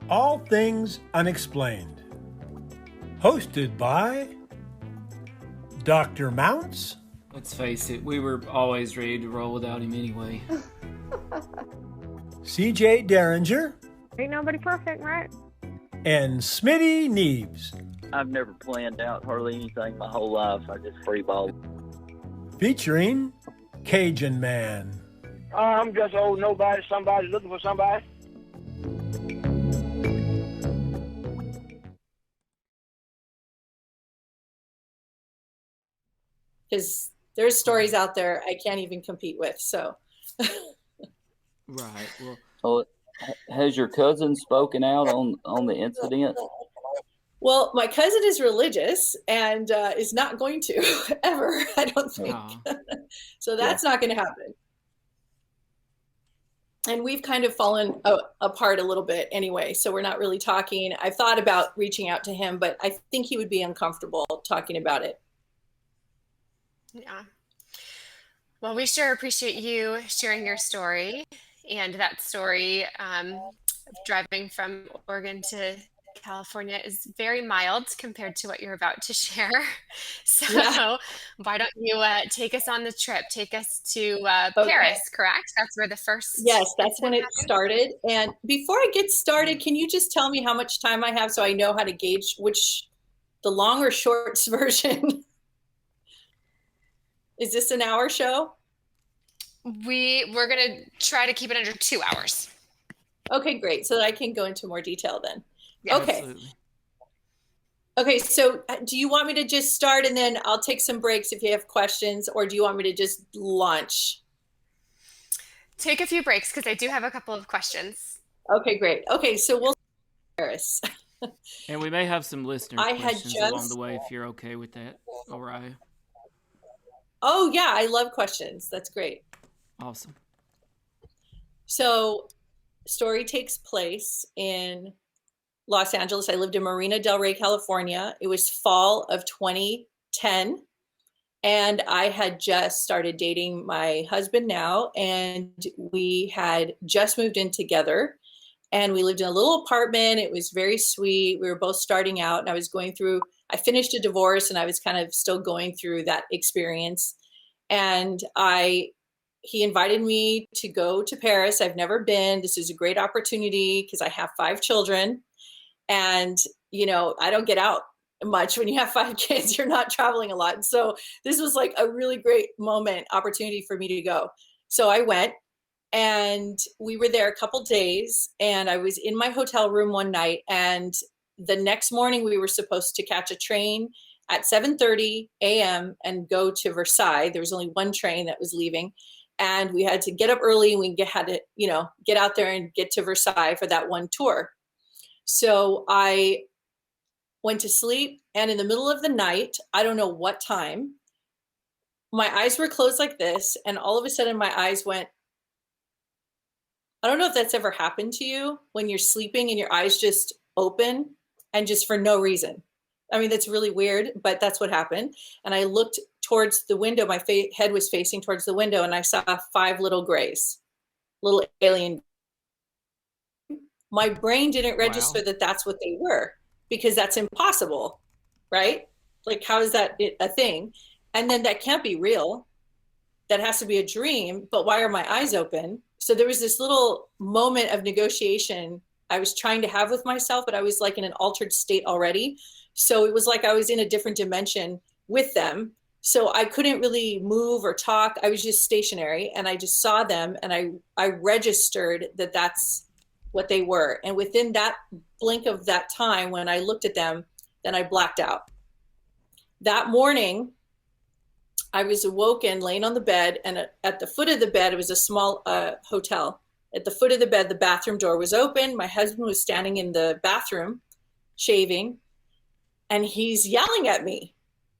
All Things Unexplained. Hosted by Dr. Mounts. Let's face it, we were always ready to roll without him anyway. CJ Derringer. Ain't nobody perfect, right? And Smitty Neebs. I've never planned out hardly anything my whole life. I just freeball. Featuring Cajun Man. I'm just old nobody, somebody looking for somebody. Because there's stories out there I can't even compete with, so. Right. Well, has your cousin spoken out on the incident? Well, my cousin is religious and is not going to ever, I don't think. So that's not going to happen. And we've kind of fallen apart a little bit anyway, so we're not really talking. I've thought about reaching out to him, but I think he would be uncomfortable talking about it. Yeah. Well, we sure appreciate you sharing your story, and that story of driving from Oregon to California is very mild compared to what you're about to share. So why don't you take us on the trip? Take us to Paris, correct? That's where the first... Yes, that's when it started. And before I get started, can you just tell me how much time I have so I know how to gauge the long or short version? Is this an hour show? We're going to try to keep it under 2 hours. Okay, great. So that I can go into more detail then. Yeah, okay. Absolutely. Okay, so do you want me to just start and then I'll take some breaks if you have questions, or do you want me to just launch? Take a few breaks because I do have a couple of questions. Okay, great. Okay, so we'll Paris. And we may have some listener questions along the way if you're okay with that, Oriah. Oh, yeah, I love questions. That's great. Awesome. So, story takes place in Los Angeles. I lived in Marina del Rey, California. It was fall of 2010. And I had just started dating my husband now. And we had just moved in together. And we lived in a little apartment. It was very sweet. We were both starting out. And I finished a divorce and I was kind of still going through that experience. And he invited me to go to Paris. I've never been. This is a great opportunity because I have 5 children. And, I don't get out much when you have 5 kids. You're not traveling a lot. So this was like a really great opportunity for me to go. So I went and we were there a couple days and I was in my hotel room one night. And the next morning we were supposed to catch a train at 7:30 a.m. and go to Versailles. There was only one train that was leaving. And we had to get up early and we had to, get out there and get to Versailles for that one tour. So I went to sleep, and in the middle of the night, I don't know what time, my eyes were closed like this, and all of a sudden my eyes went, I don't know if that's ever happened to you when you're sleeping and your eyes just open and just for no reason. I mean, that's really weird, but that's what happened. And I looked towards the window, my head was facing towards the window, and I saw 5 little grays, little alien. My brain didn't register that that's what they were, because that's impossible, right? Like, how is that a thing? And then that can't be real. That has to be a dream, but why are my eyes open? So there was this little moment of negotiation I was trying to have with myself, but I was like in an altered state already. So it was like I was in a different dimension with them. So I couldn't really move or talk. I was just stationary, and I just saw them, and I registered that that's what they were. And within that blink of that time, when I looked at them, then I blacked out. That morning, I was awoken, laying on the bed, and at the foot of the bed, it was a small hotel. At the foot of the bed, the bathroom door was open. My husband was standing in the bathroom, shaving, and he's yelling at me,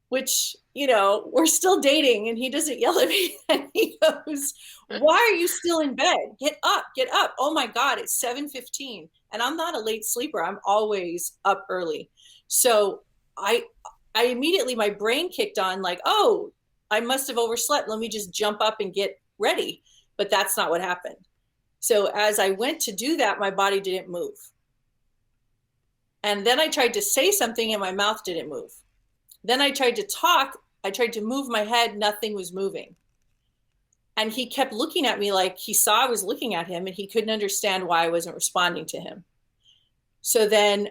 which, we're still dating, and he doesn't yell at me. And he goes, why are you still in bed? Get up, get up. Oh my God, it's 7:15. And I'm not a late sleeper. I'm always up early. So I immediately, my brain kicked on like, oh, I must have overslept. Let me just jump up and get ready. But that's not what happened. So as I went to do that, my body didn't move. And then I tried to say something and my mouth didn't move. Then I tried to talk. I tried to move my head. Nothing was moving. And he kept looking at me like he saw I was looking at him and he couldn't understand why I wasn't responding to him. So then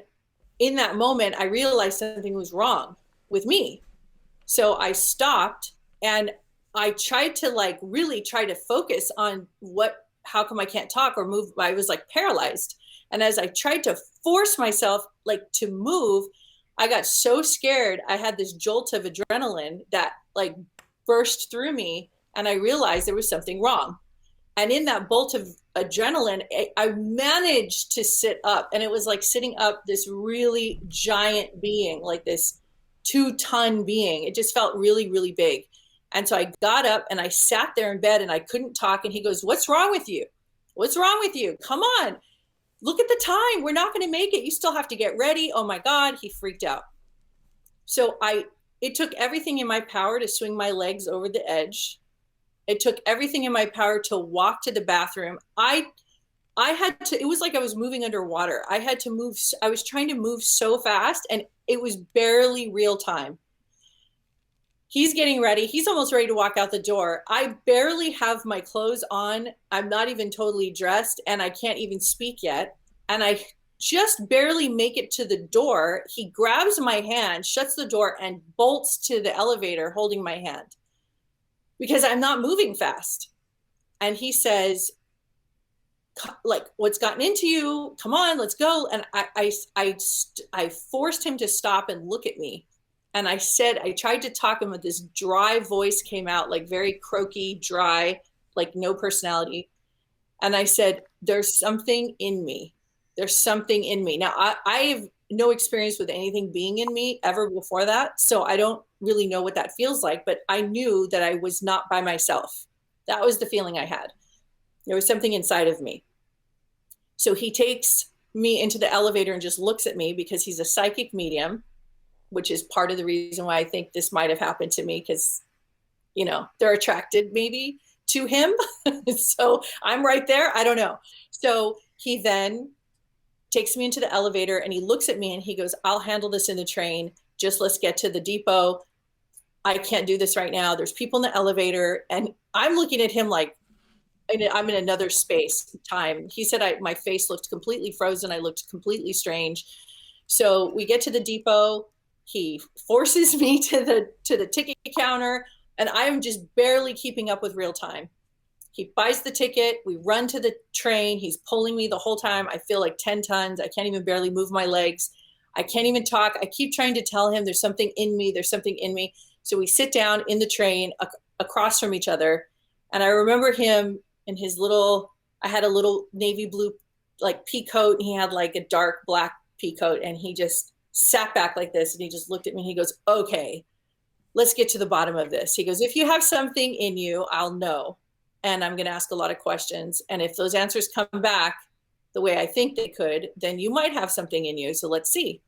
in that moment, I realized something was wrong with me. So I stopped and I tried to like really try to focus on how come I can't talk or move? I was like paralyzed. And as I tried to force myself like to move, I got so scared. I had this jolt of adrenaline that like burst through me. And I realized there was something wrong. And in that bolt of adrenaline, I managed to sit up. And it was like sitting up this really giant being, like this 2-ton being. It just felt really, really big. And so I got up and I sat there in bed and I couldn't talk. And he goes, "What's wrong with you? What's wrong with you? Come on. Look at the time. We're not going to make it. You still have to get ready." Oh my God. He freaked out. So it took everything in my power to swing my legs over the edge. It took everything in my power to walk to the bathroom. I had to, it was like I was moving underwater. I had to move. I was trying to move so fast and it was barely real time. He's getting ready. He's almost ready to walk out the door. I barely have my clothes on. I'm not even totally dressed and I can't even speak yet. And I just barely make it to the door. He grabs my hand, shuts the door and bolts to the elevator holding my hand because I'm not moving fast. And he says, like, "What's gotten into you? Come on, let's go." And I forced him to stop and look at me. And I tried to talk him, but this dry voice came out, like very croaky, dry, like no personality. And I said, "There's something in me. There's something in me." Now, I have no experience with anything being in me ever before that. So I don't really know what that feels like, but I knew that I was not by myself. That was the feeling I had. There was something inside of me. So he takes me into the elevator and just looks at me because he's a psychic medium, which is part of the reason why I think this might have happened to me because, you know, they're attracted maybe to him. So I'm right there. I don't know. So he then takes me into the elevator and he looks at me and he goes, "I'll handle this in the train. Just let's get to the depot. I can't do this right now. There's people in the elevator." And I'm looking at him like I'm in another space time. He said my face looked completely frozen. I looked completely strange. So we get to the depot. He forces me to the ticket counter and I'm just barely keeping up with real time. He buys the ticket. We run to the train. He's pulling me the whole time. I feel like 10 tons. I can't even barely move my legs. I can't even talk. I keep trying to tell him there's something in me. There's something in me. So we sit down in the train across from each other. And I remember him in his I had a little navy blue like pea coat and he had like a dark black pea coat and he just sat back like this and he just looked at me and he goes, "Okay, let's get to the bottom of this." He goes, "If you have something in you, I'll know. And I'm going to ask a lot of questions. And if those answers come back the way I think they could, then you might have something in you. So let's see."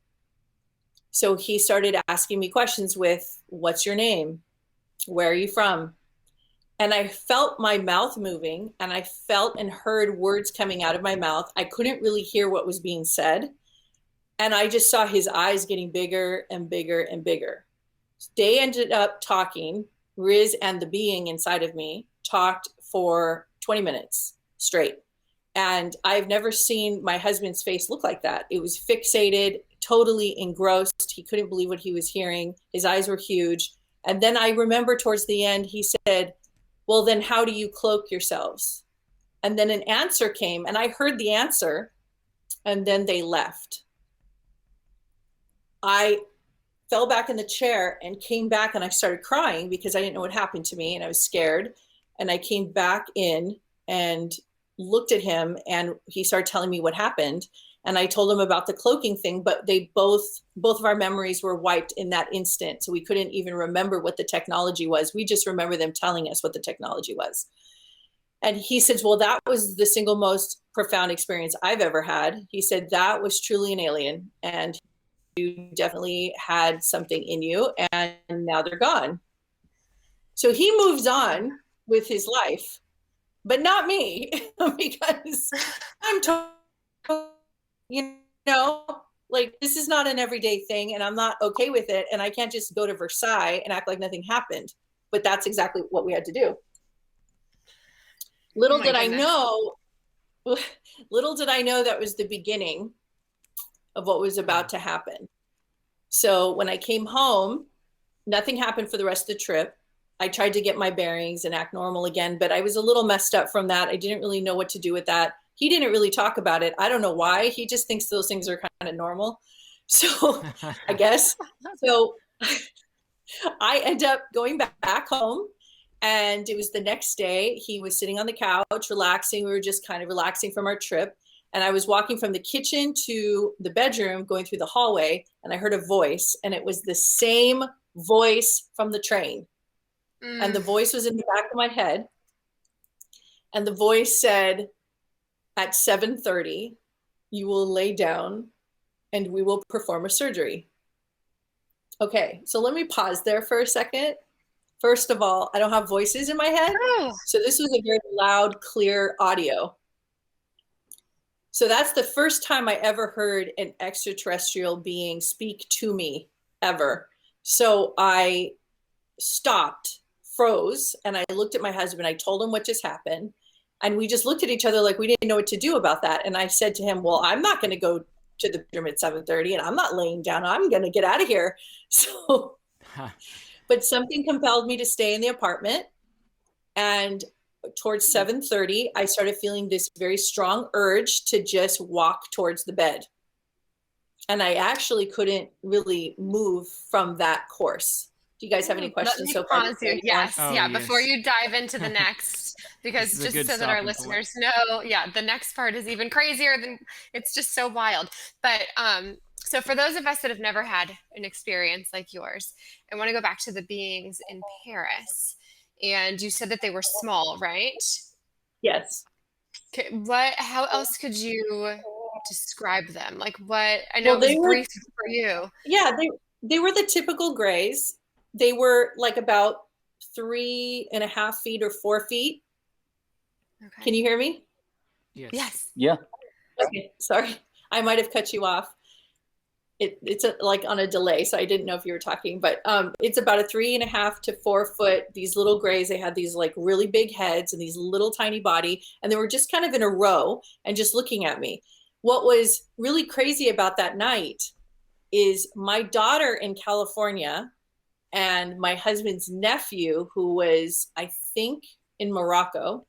So he started asking me questions with, "What's your name? Where are you from?" And I felt my mouth moving and I felt and heard words coming out of my mouth. I couldn't really hear what was being said. And I just saw his eyes getting bigger and bigger and bigger. They ended up talking. Riz and the being inside of me talked for 20 minutes straight. And I've never seen my husband's face look like that. It was fixated, totally engrossed. He couldn't believe what he was hearing. His eyes were huge. And then I remember towards the end, he said, "Well, then how do you cloak yourselves?" And then an answer came and I heard the answer and then they left. I fell back in the chair and came back and I started crying because I didn't know what happened to me and I was scared. And I came back in and looked at him and he started telling me what happened. And I told him about the cloaking thing, but they both of our memories were wiped in that instant. So we couldn't even remember what the technology was. We just remember them telling us what the technology was. And he says, "Well, that was the single most profound experience I've ever had." He said, "That was truly an alien. And you definitely had something in you and now they're gone." So he moves on with his life, but not me because I'm told, you know, Like, this is not an everyday thing, and I'm not okay with it. And I can't just go to Versailles and act like nothing happened. But that's exactly what we had to do. Little did I know that was the beginning of what was about to happen. So when I came home, nothing happened for the rest of the trip. I tried to get my bearings and act normal again, but I was a little messed up from that. I didn't really know what to do with that. He didn't really talk about it. I don't know why. He just thinks those things are kind of normal. So I guess. So I end up going back home, and it was the next day. He was sitting on the couch, relaxing. We were just kind of relaxing from our trip. And I was walking from the kitchen to the bedroom, going through the hallway, and I heard a voice, and it was the same voice from the train. And the voice was in the back of my head. And the voice said, at 7:30, you will lay down and we will perform a surgery. Okay, so let me pause there for a second. First of all, I don't have voices in my head. So this was a very loud, clear audio. So that's the first time I ever heard an extraterrestrial being speak to me, ever. So I stopped, froze, and I looked at my husband. I told him what just happened. And we just looked at each other like we didn't know what to do about that. And I said to him, well, I'm not going to go to the bedroom at 7:30, and I'm not laying down. I'm going to get out of here. So, but something compelled me to stay in the apartment. And towards 7:30, I started feeling this very strong urge to just walk towards the bed. And I actually couldn't really move from that course. Do you guys have any questions so far? Yes. Yes. Before you dive into the next, because just so that our listeners know, the next part is even crazier than, it's just so wild. But so for those of us that have never had an experience like yours, I want to go back to the beings in Paris. And you said that they were small, right? Yes. Okay, how else could you describe them? Like what, I know it was brief for you. Yeah, they were the typical grays. They were like about 3.5 feet or 4 feet. Okay. Can you hear me? Yes. Yeah. Okay, sorry. I might have cut you off. It's like on a delay, so I didn't know if you were talking, but it's about a 3.5 to 4 foot, these little grays. They had these like really big heads and these little tiny body, and they were just kind of in a row and just looking at me. What was really crazy about that night is my daughter in California and my husband's nephew, who was, I think, in Morocco,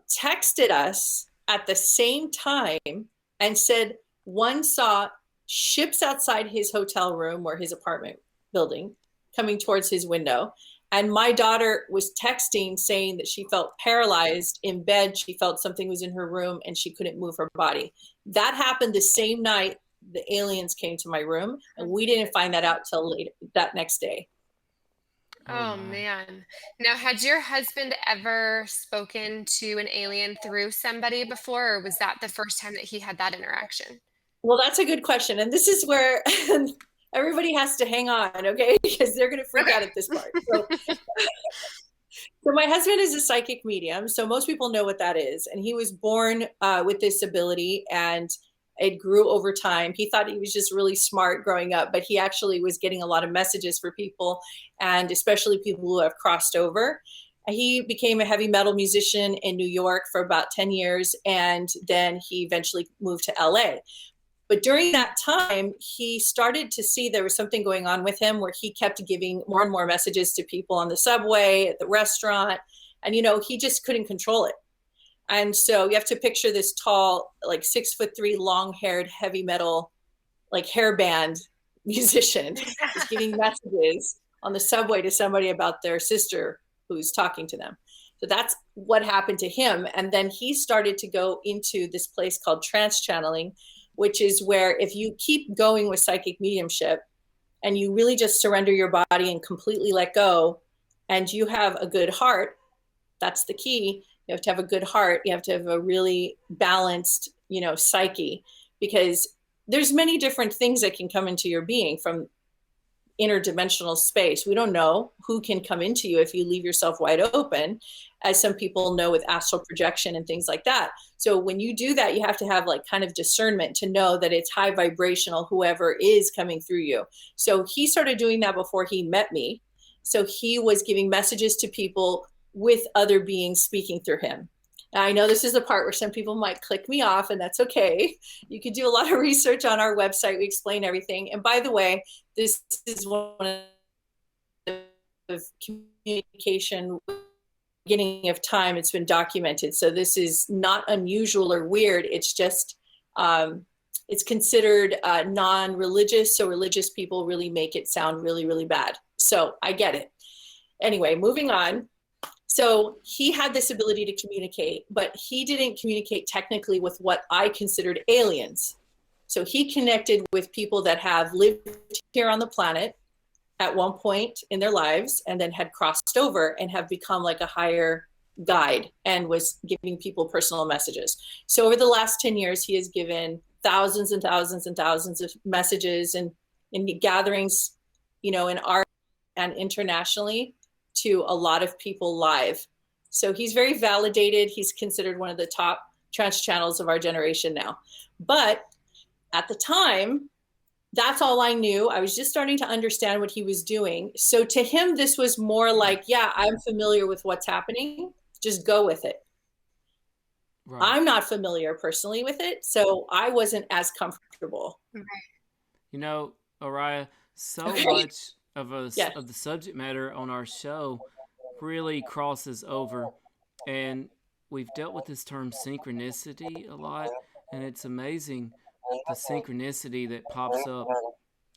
texted us at the same time and said one saw ships outside his hotel room or his apartment building coming towards his window. And my daughter was texting saying that she felt paralyzed in bed. She felt something was in her room and she couldn't move her body. That happened the same night the aliens came to my room, and we didn't find that out till later that next day. Oh man. Now, had your husband ever spoken to an alien through somebody before, or was that the first time that he had that interaction? Well, that's a good question. And this is where everybody has to hang on, okay? Because they're going to freak out at this part. So my husband is a psychic medium. So most people know what that is. And he was born with this ability, and it grew over time. He thought he was just really smart growing up, but he actually was getting a lot of messages for people, and especially people who have crossed over. He became a heavy metal musician in New York for about 10 years, and then he eventually moved to LA. But during that time, he started to see there was something going on with him where he kept giving more and more messages to people on the subway, at the restaurant, and, he just couldn't control it. And so you have to picture this tall, like 6'3", long-haired, heavy metal, like hairband musician is giving messages on the subway to somebody about their sister who's talking to them. So that's what happened to him. And then he started to go into this place called trance channeling, which is where if you keep going with psychic mediumship and you really just surrender your body and completely let go, and you have a good heart, that's the key. You have to have a good heart. You have to have a really balanced, psyche, because there's many different things that can come into your being, from interdimensional space. We don't know who can come into you if you leave yourself wide open, as some people know with astral projection and things like that. So when you do that, you have to have like kind of discernment to know that it's high vibrational, whoever is coming through you. So he started doing that before he met me. So he was giving messages to people with other beings speaking through him. Now, I know this is the part where some people might click me off, and that's okay. You can do a lot of research on our website. We explain everything. And by the way, this is one of communication beginning of time. It's been documented. So this is not unusual or weird. It's just, it's considered non-religious. So religious people really make it sound really, really bad. So I get it. Anyway, moving on. So he had this ability to communicate, but he didn't communicate technically with what I considered aliens. So he connected with people that have lived here on the planet at one point in their lives and then had crossed over and have become like a higher guide and was giving people personal messages. So over the last 10 years, he has given thousands and thousands and thousands of messages and in gatherings, you know, in art and internationally, to a lot of people live. So he's very validated. He's considered one of the top trance channels of our generation now. But at the time, that's all I knew. I was just starting to understand what he was doing. So to him, this was more like, yeah, I'm familiar with what's happening. Just go with it. Right. I'm not familiar personally with it, so I wasn't as comfortable. You know, Oriah, so much of the subject matter on our show really crosses over, and we've dealt with this term synchronicity a lot, and it's amazing the synchronicity that pops up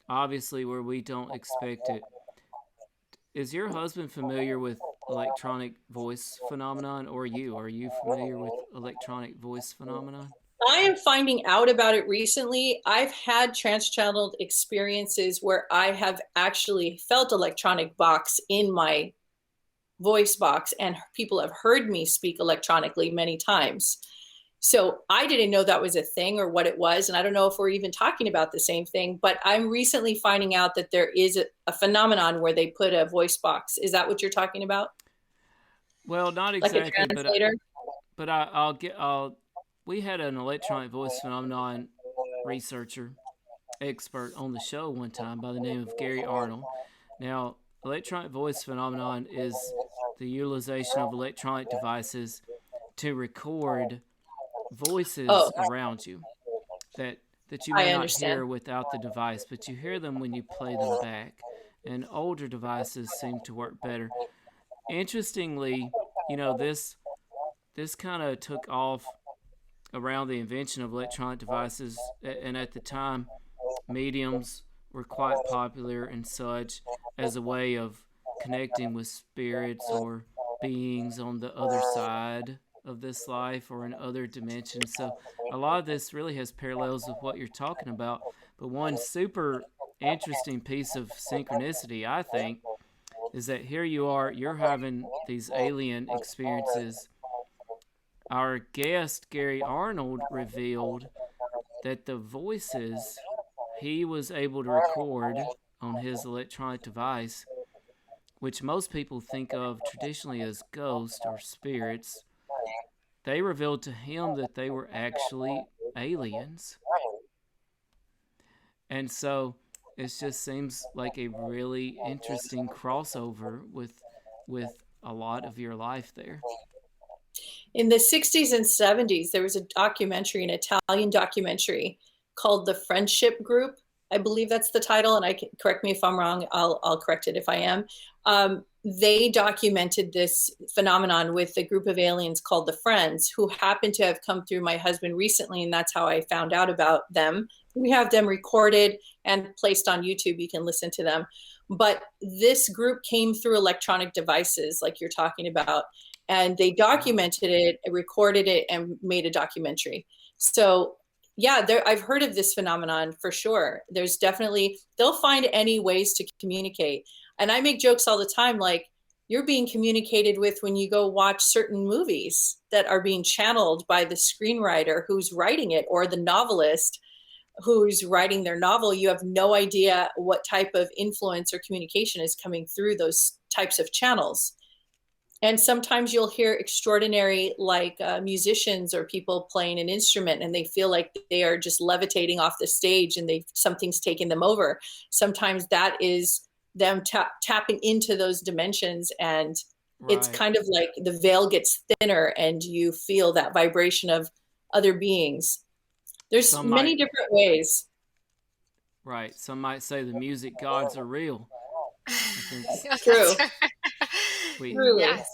obviously where we don't expect it. Is your husband familiar with electronic voice phenomenon, or are you familiar with electronic voice phenomenon? I am finding out about it recently. I've had trans-channeled experiences where I have actually felt electronic box in my voice box, and people have heard me speak electronically many times. So I didn't know that was a thing or what it was. And I don't know if we're even talking about the same thing, but I'm recently finding out that there is a phenomenon where they put a voice box. Is that what you're talking about? Well, not exactly, like a translator? But we had an electronic voice phenomenon researcher, expert on the show one time by the name of Gary Arnold. Now, electronic voice phenomenon is the utilization of electronic devices to record voices around you that you may not hear without the device, but you hear them when you play them back. And older devices seem to work better. Interestingly, you know, this kind of took off around the invention of electronic devices, and at the time, mediums were quite popular and such as a way of connecting with spirits or beings on the other side of this life or in other dimensions. So a lot of this really has parallels with what you're talking about. But one super interesting piece of synchronicity, I think, is that here you're having these alien experiences. Our guest, Gary Arnold, revealed that the voices he was able to record on his electronic device, which most people think of traditionally as ghosts or spirits, they revealed to him that they were actually aliens. And so it just seems like a really interesting crossover with a lot of your life there. In the 60s and 70s, there was a documentary, an Italian documentary called The Friendship Group. I believe that's the title, and correct me if I'm wrong. I'll correct it if I am. They documented this phenomenon with a group of aliens called the Friends, who happened to have come through my husband recently, and that's how I found out about them. We have them recorded and placed on YouTube. You can listen to them. But this group came through electronic devices like you're talking about, and they documented it, recorded it, and made a documentary. So yeah, I've heard of this phenomenon for sure. There's definitely, they'll find any ways to communicate. And I make jokes all the time, like, you're being communicated with when you go watch certain movies that are being channeled by the screenwriter who's writing it, or the novelist, who's writing their novel, you have no idea what type of influence or communication is coming through those types of channels. And sometimes you'll hear extraordinary, like musicians or people playing an instrument, and they feel like they are just levitating off the stage and something's taking them over. Sometimes that is them tapping into those dimensions, and it's kind of like the veil gets thinner and you feel that vibration of other beings. There's many different ways. Right. Some might say the music gods are real. True. Really? Yes.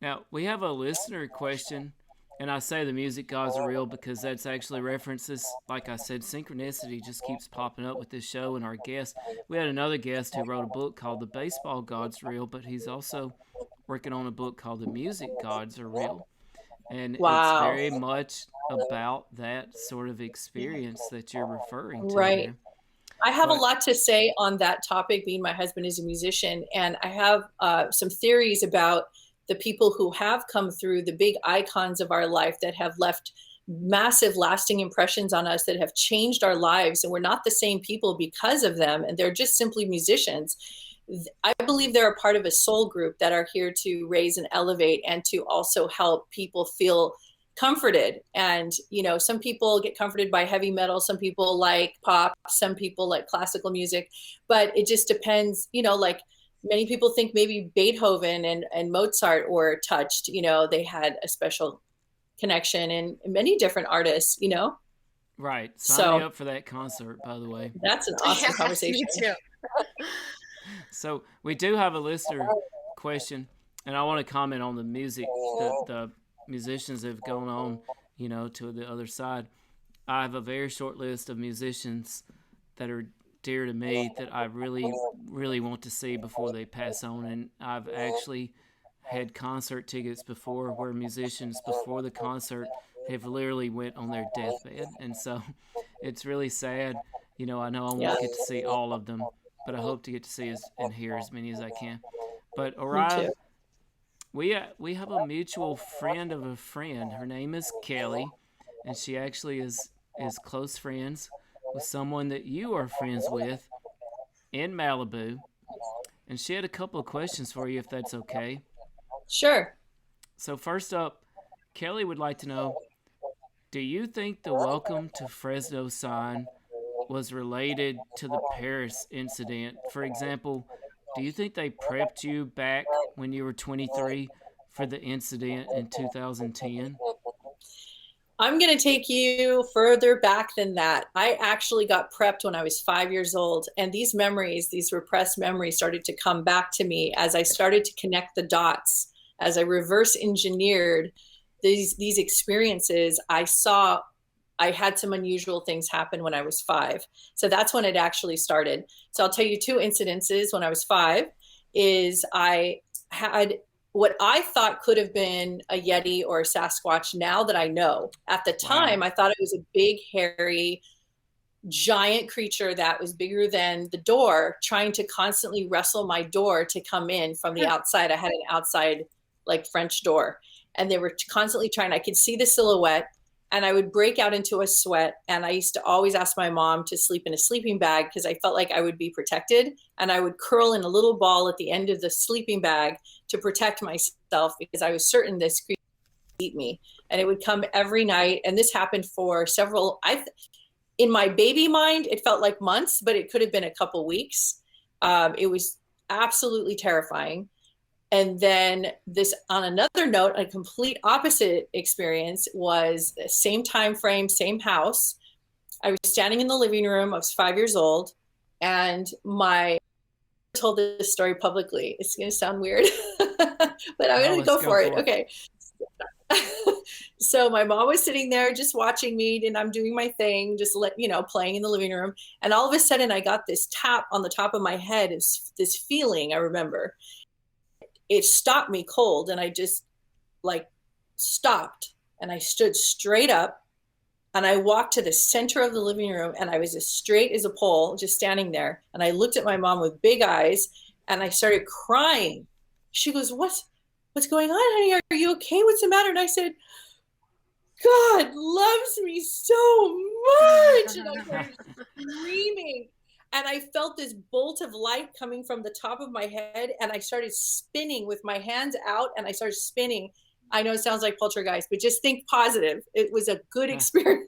Now, we have a listener question, and I say the music gods are real because that's actually references. Like I said, synchronicity just keeps popping up with this show and our guests. We had another guest who wrote a book called The Baseball Gods Real, but he's also working on a book called The Music Gods Are Real. And it's very much about that sort of experience that you're referring to. Right. There. I have a lot to say on that topic, being my husband is a musician, and I have some theories about the people who have come through, the big icons of our life that have left massive lasting impressions on us, that have changed our lives, and we're not the same people because of them, and they're just simply musicians. I believe they're a part of a soul group that are here to raise and elevate and to also help people feel comforted. And, you know, some people get comforted by heavy metal, some people like pop, some people like classical music, but it just depends, you know, like many people think maybe Beethoven and Mozart were touched, you know, they had a special connection, and many different artists, you know. Right. Sign me up for that concert, by the way. That's an awesome conversation. Me too. So we do have a listener question, and I want to comment on the music, the musicians that have gone on, you know, to the other side. I have a very short list of musicians that are dear to me that I really, really want to see before they pass on. And I've actually had concert tickets before where musicians before the concert have literally went on their deathbed. And so it's really sad. You know, I know I won't get to see all of them, but I hope to get to see and hear as many as I can. But Oriah, we have a mutual friend of a friend. Her name is Kelly, and she actually is close friends with someone that you are friends with in Malibu. And she had a couple of questions for you, if that's okay. Sure. So first up, Kelly would like to know, do you think the Welcome to Fresno sign was related to the Paris incident? For example, do you think they prepped you back when you were 23 for the incident in 2010? I'm going to take you further back than that. I actually got prepped when I was 5 years old, and these memories, these repressed memories, started to come back to me as I started to connect the dots, as I reverse engineered these experiences. I had some unusual things happen when I was 5. So that's when it actually started. So I'll tell you 2 incidences. When I was 5 is I had what I thought could have been a Yeti or a Sasquatch. Now that I know, at the time, I thought it was a big, hairy, giant creature that was bigger than the door, trying to constantly wrestle my door to come in from the outside. I had an outside, like, French door, and they were constantly trying. I could see the silhouette, and I would break out into a sweat. And I used to always ask my mom to sleep in a sleeping bag because I felt like I would be protected. And I would curl in a little ball at the end of the sleeping bag to protect myself because I was certain this creature would eat me. And it would come every night. And this happened for several, in my baby mind, it felt like months, but it could have been a couple weeks. It was absolutely terrifying. And then this, on another note, a complete opposite experience was the same time frame, same house. I was standing in the living room. I was 5 years old, and I told this story publicly. It's going to sound weird, but I'm going to go for it. Okay. So my mom was sitting there just watching me, and I'm doing my thing, just playing in the living room. And all of a sudden I got this tap on the top of my head. It's this feeling I remember. It stopped me cold, and I just stopped, and I stood straight up, and I walked to the center of the living room, and I was as straight as a pole, just standing there. And I looked at my mom with big eyes, and I started crying. She goes, what's going on, honey? Are you okay? What's the matter? And I said, God loves me so much. And I started screaming. And I felt this bolt of light coming from the top of my head. And I started spinning with my hands out, and I started spinning. I know it sounds like poltergeist, but just think positive. It was a good experience.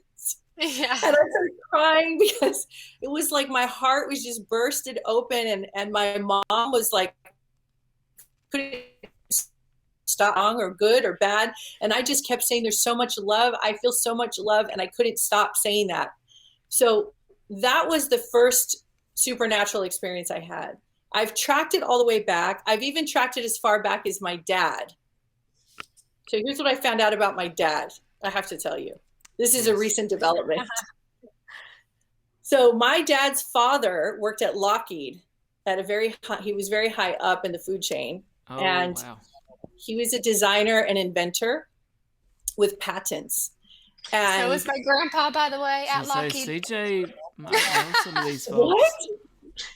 Yeah. And I started crying because it was like my heart was just bursted open, and my mom was like, couldn't stop wrong or good or bad. And I just kept saying, there's so much love. I feel so much love. And I couldn't stop saying that. So that was the first supernatural experience I had. I've tracked it all the way back. I've even tracked it as far back as my dad. So here's what I found out about my dad. I have to tell you, this is a recent development. So my dad's father worked at Lockheed at he was very high up in the food chain. Oh, and wow. He was a designer and inventor with patents. And so was my grandpa, by the way, at Lockheed. CJ might know some of these folks. What?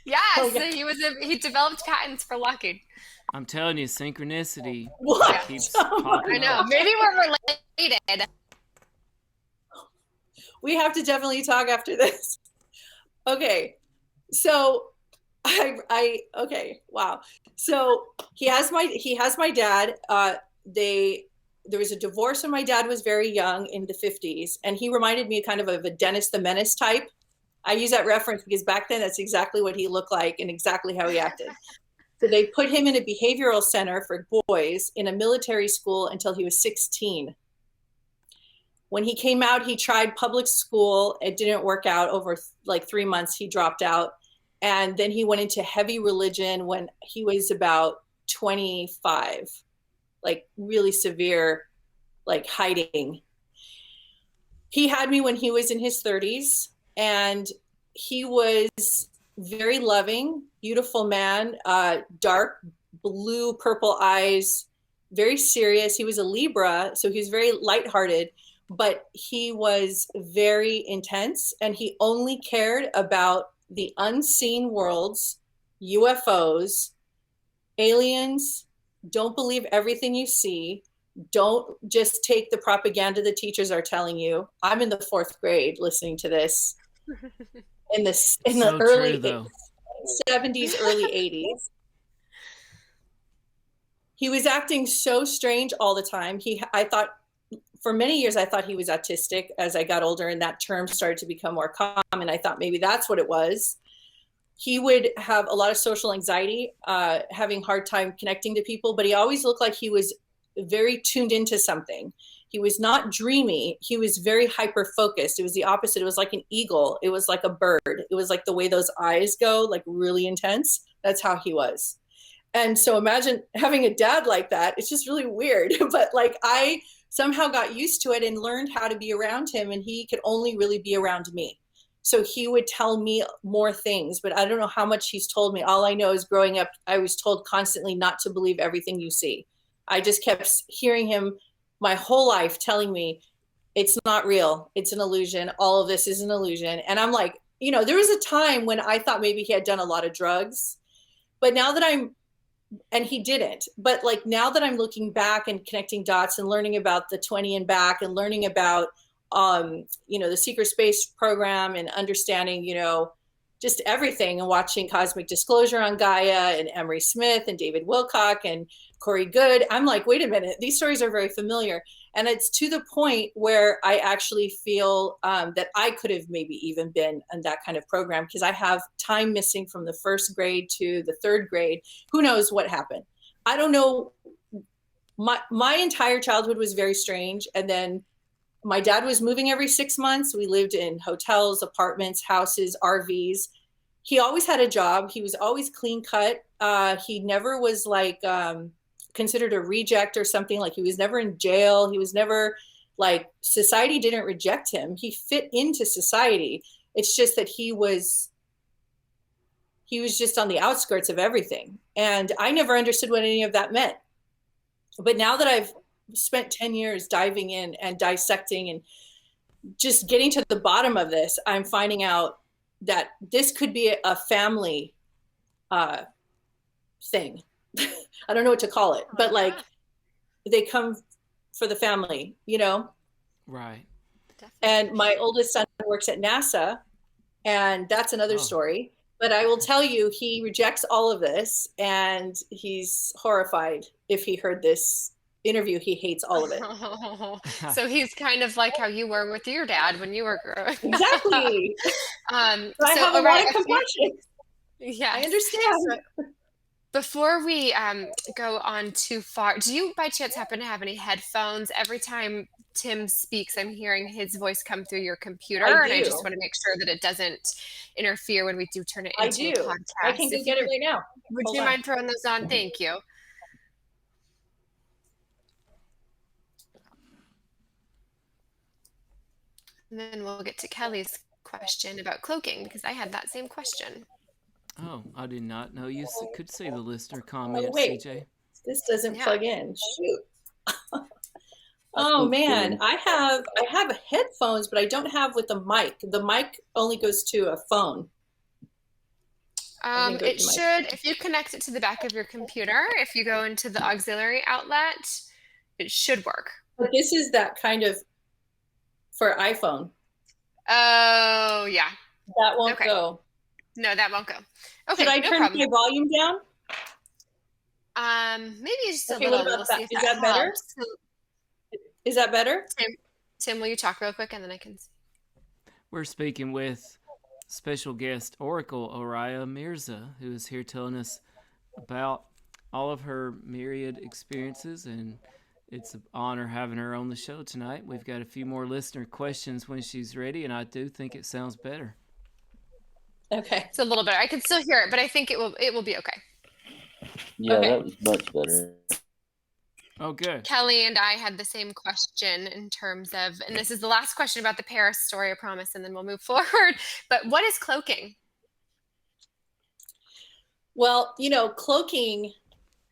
Yes, Okay. he developed patents for Lockheed. I'm telling you, synchronicity What? keeps Oh popping I know. up. Maybe we're related. We have to definitely talk after this. Okay. So okay. Wow. So he has my dad. There was a divorce when my dad was very young in the 50s, and he reminded me kind of a Dennis the Menace type. I use that reference because back then that's exactly what he looked like and exactly how he acted. So they put him in a behavioral center for boys in a military school until he was 16. When he came out, he tried public school. It didn't work out. Over like 3 months, he dropped out. And then he went into heavy religion when he was about 25, like really severe, like hiding. He had me when he was in his 30s, and he was very loving, beautiful man, dark blue, purple eyes, very serious. He was a Libra, so he was very lighthearted, but he was very intense, and he only cared about the unseen worlds, UFOs, aliens. Don't believe everything you see. Don't just take the propaganda the teachers are telling you. I'm in the 4th grade listening to this in the early 70s, early 80s. He was acting so strange all the time. I thought for many years, I thought he was autistic. As I got older and that term started to become more common, I thought maybe that's what it was. He would have a lot of social anxiety, having a hard time connecting to people, but he always looked like he was very tuned into something. He was not dreamy. He was very hyper-focused. It was the opposite. It was like an eagle. It was like a bird. It was like the way those eyes go, like really intense. That's how he was. And so imagine having a dad like that. It's just really weird. But like I somehow got used to it and learned how to be around him, and he could only really be around me. So he would tell me more things, but I don't know how much he's told me. All I know is growing up, I was told constantly not to believe everything you see. I just kept hearing him my whole life telling me, it's not real. It's an illusion. All of this is an illusion. And I'm like, there was a time when I thought maybe he had done a lot of drugs, but now that and he didn't, but like now that I'm looking back and connecting dots and learning about the 20 and back and learning about, the secret space program and understanding, just everything, and watching Cosmic Disclosure on Gaia and Emery Smith and David Wilcock and Corey Good, I'm like, wait a minute, these stories are very familiar. And it's to the point where I actually feel that I could have maybe even been in that kind of program, because I have time missing from the 1st grade to the 3rd grade. Who knows what happened? I don't know. My entire childhood was very strange. And then my dad was moving every 6 months. We lived in hotels, apartments, houses, RVs. He always had a job. He was always clean cut. He never was like considered a reject or something. Like he was never in jail. He was never like, society didn't reject him. He fit into society. It's just that he was just on the outskirts of everything. And I never understood what any of that meant. But now that I've spent 10 years diving in and dissecting and just getting to the bottom of this, I'm finding out that this could be a family thing. I don't know what to call it, but like they come for the family, Right. And my oldest son works at NASA, and that's another story. But I will tell you, he rejects all of this, and he's horrified if he heard this interview. He hates all of it. So he's kind of like how you were with your dad when you were growing up. Exactly. I So have a lot of compassion. Yeah, I understand. So before we go on too far, do you by chance happen to have any headphones? Every time Tim speaks, I'm hearing his voice come through your computer, and I just want to make sure that it doesn't interfere when we do turn it into a podcast. I can go get it right now. Would you mind throwing those on? Thank you. And then we'll get to Kelly's question about cloaking, because I had that same question. Oh, I did not know you could see the listener comments, wait. CJ. This doesn't plug in. Shoot. Oh man, I have headphones, but I don't have with the mic. The mic only goes to a phone. It should, if you connect it to the back of your computer, if you go into the auxiliary outlet, it should work. But this is that kind of for iPhone. Oh, yeah. That won't go. No, that won't go. Okay, should I turn my volume down? Maybe just a little. We'll see if is that better? Is that better? Tim, will you talk real quick and then I can see? We're speaking with special guest Oracle Oriah Mirzah, who is here telling us about all of her myriad experiences, and it's an honor having her on the show tonight. We've got a few more listener questions when she's ready, and I do think it sounds better. Okay. It's a little better. I can still hear it, but I think it will be okay. Yeah, that was much better. Oh, good. Kelly and I had the same question in terms of, and this is the last question about the Paris story, I promise, and then we'll move forward. But what is cloaking? Well, cloaking,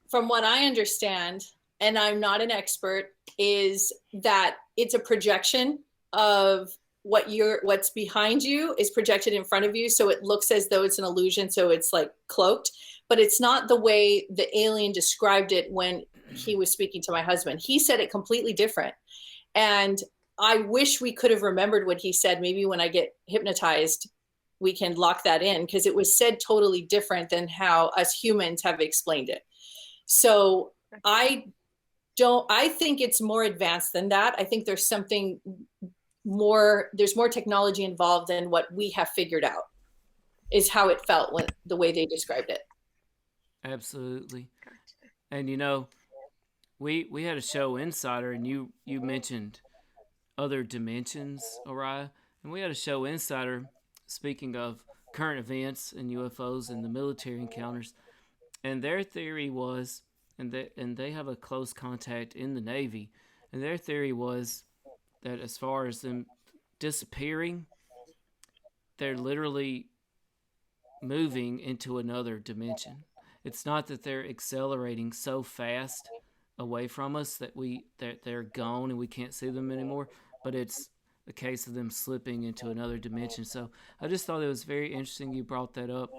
from what I understand, and I'm not an expert, is that it's a projection of what's behind you is projected in front of you, so it looks as though it's an illusion, so it's like cloaked, but it's not the way the alien described it when he was speaking to my husband. He said it completely different, and I wish we could have remembered what he said. Maybe when I get hypnotized we can lock that in, because it was said totally different than how us humans have explained it. So I think it's more advanced than that. I think there's something more, there's more technology involved than what we have figured out, is how it felt when the way they described it. Absolutely. And we had a show Insider, and you mentioned other dimensions, Oriah, and we had a show Insider speaking of current events and UFOs and the military encounters, and their theory was, and they have a close contact in the Navy, and their theory was that as far as them disappearing, they're literally moving into another dimension. It's not that they're accelerating so fast away from us that they're gone and we can't see them anymore, but it's a case of them slipping into another dimension. So I just thought it was very interesting you brought that up.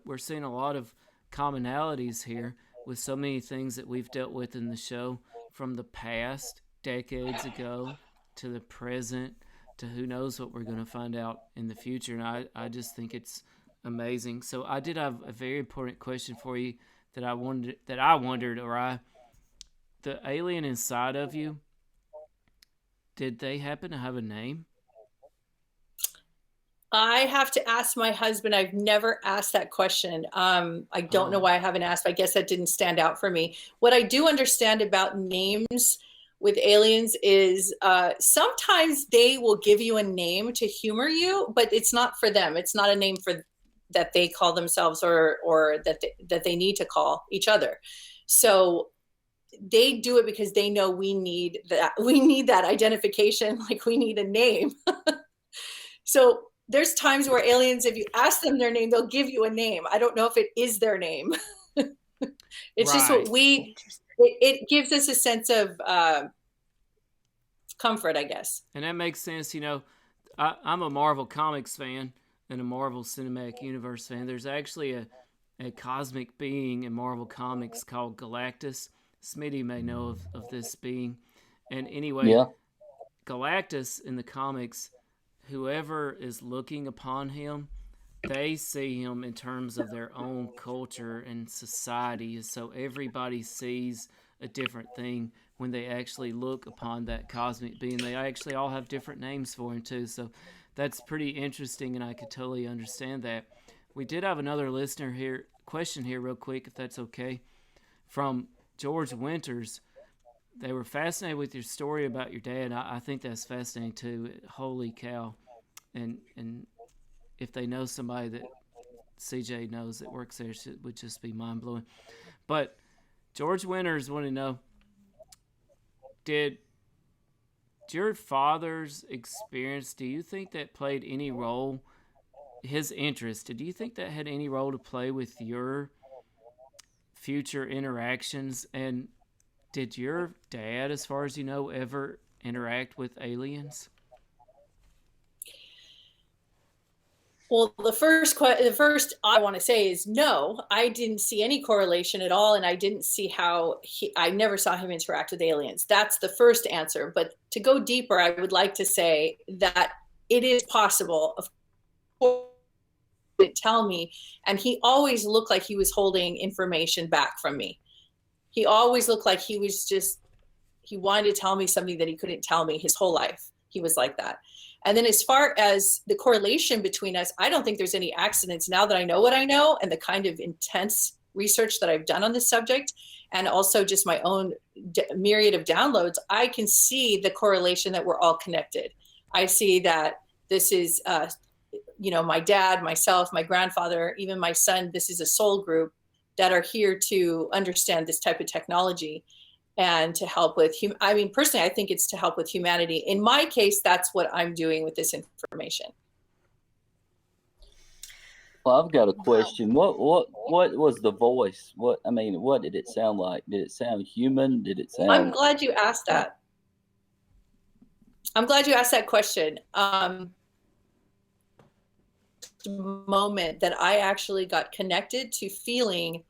We're seeing a lot of commonalities here with so many things that we've dealt with in the show, from the past, decades ago, to the present, to who knows what we're going to find out in the future. And I just think it's amazing. So I did have a very important question for you that I wondered, Oriah. The alien inside of you, did they happen to have a name? I have to ask my husband. I've never asked that question. I don't know why I haven't asked. I guess that didn't stand out for me. What I do understand about names with aliens is sometimes they will give you a name to humor you, but it's not for them. It's not a name for that they call themselves or that they need to call each other. So they do it because they know we need that identification, like we need a name. So there's times where aliens, if you ask them their name, they'll give you a name. I don't know if it is their name. It's just what it gives us a sense of comfort, I guess. And that makes sense. I'm a Marvel Comics fan and a Marvel Cinematic Universe fan. There's actually a cosmic being in Marvel Comics called Galactus. Smitty may know of this being. And anyway, Galactus in the comics, whoever is looking upon him, they see him in terms of their own culture and society. So everybody sees a different thing when they actually look upon that cosmic being. They actually all have different names for him too. So that's pretty interesting, and I could totally understand that. We did have another listener here, question here real quick, if that's okay, from George Winters. They were fascinated with your story about your dad. I think that's fascinating too. Holy cow. And if they know somebody that CJ knows that works there, it would just be mind-blowing. But George Winters wanted to know, did your father's experience, do you think that played any role, his interest, do you think that had any role to play with your future interactions? And did your dad, as far as you know, ever interact with aliens? Well, the first I want to say is no, I didn't see any correlation at all. And I didn't see how I never saw him interact with aliens. That's the first answer. But to go deeper, I would like to say that it is possible. Of course, he didn't tell me. And he always looked like he was holding information back from me. He always looked like he wanted to tell me something that he couldn't tell me his whole life. He was like that. And then as far as the correlation between us, I don't think there's any accidents. Now that I know what I know and the kind of intense research that I've done on this subject, and also just my own myriad of downloads, I can see the correlation that we're all connected. I see that this is, my dad, myself, my grandfather, even my son, this is a soul group that are here to understand this type of technology and to help with, personally, I think it's to help with humanity. In my case, that's what I'm doing with this information. Well, I've got a question. What was the voice? What did it sound like? Did it sound human? Did it sound... I'm glad you asked that. I'm glad you asked that question. Moment that I actually got connected to feeling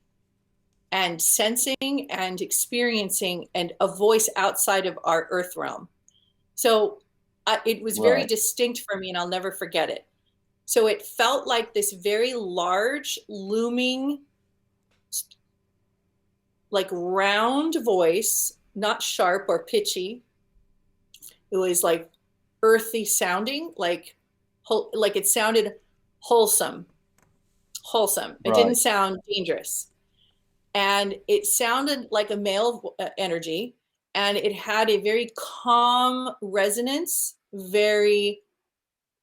and sensing and experiencing and a voice outside of our earth realm. So it was very distinct for me, and I'll never forget it. So it felt like this very large, looming, like round voice, not sharp or pitchy. It was like earthy sounding, like it sounded wholesome. It didn't sound dangerous. And it sounded like a male energy, and it had a very calm resonance, very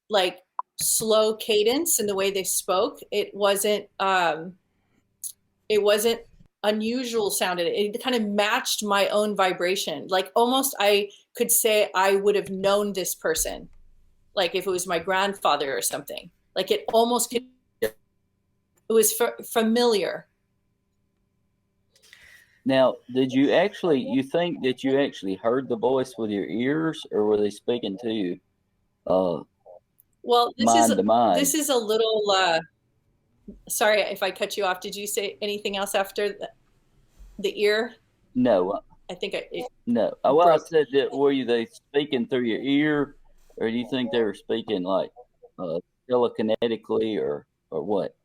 like slow cadence in the way they spoke. It wasn't unusual sounded. It kind of matched my own vibration. Like almost I could say I would have known this person, like if it was my grandfather or something. Like it almost could, it was familiar. Now, you think that you actually heard the voice with your ears, or were they speaking to you? Well, mind to mind. This is a little, sorry if I cut you off. Did you say anything else after the ear? No. I think no. Well, I said that, were they speaking through your ear, or do you think they were speaking like telekinetically or what?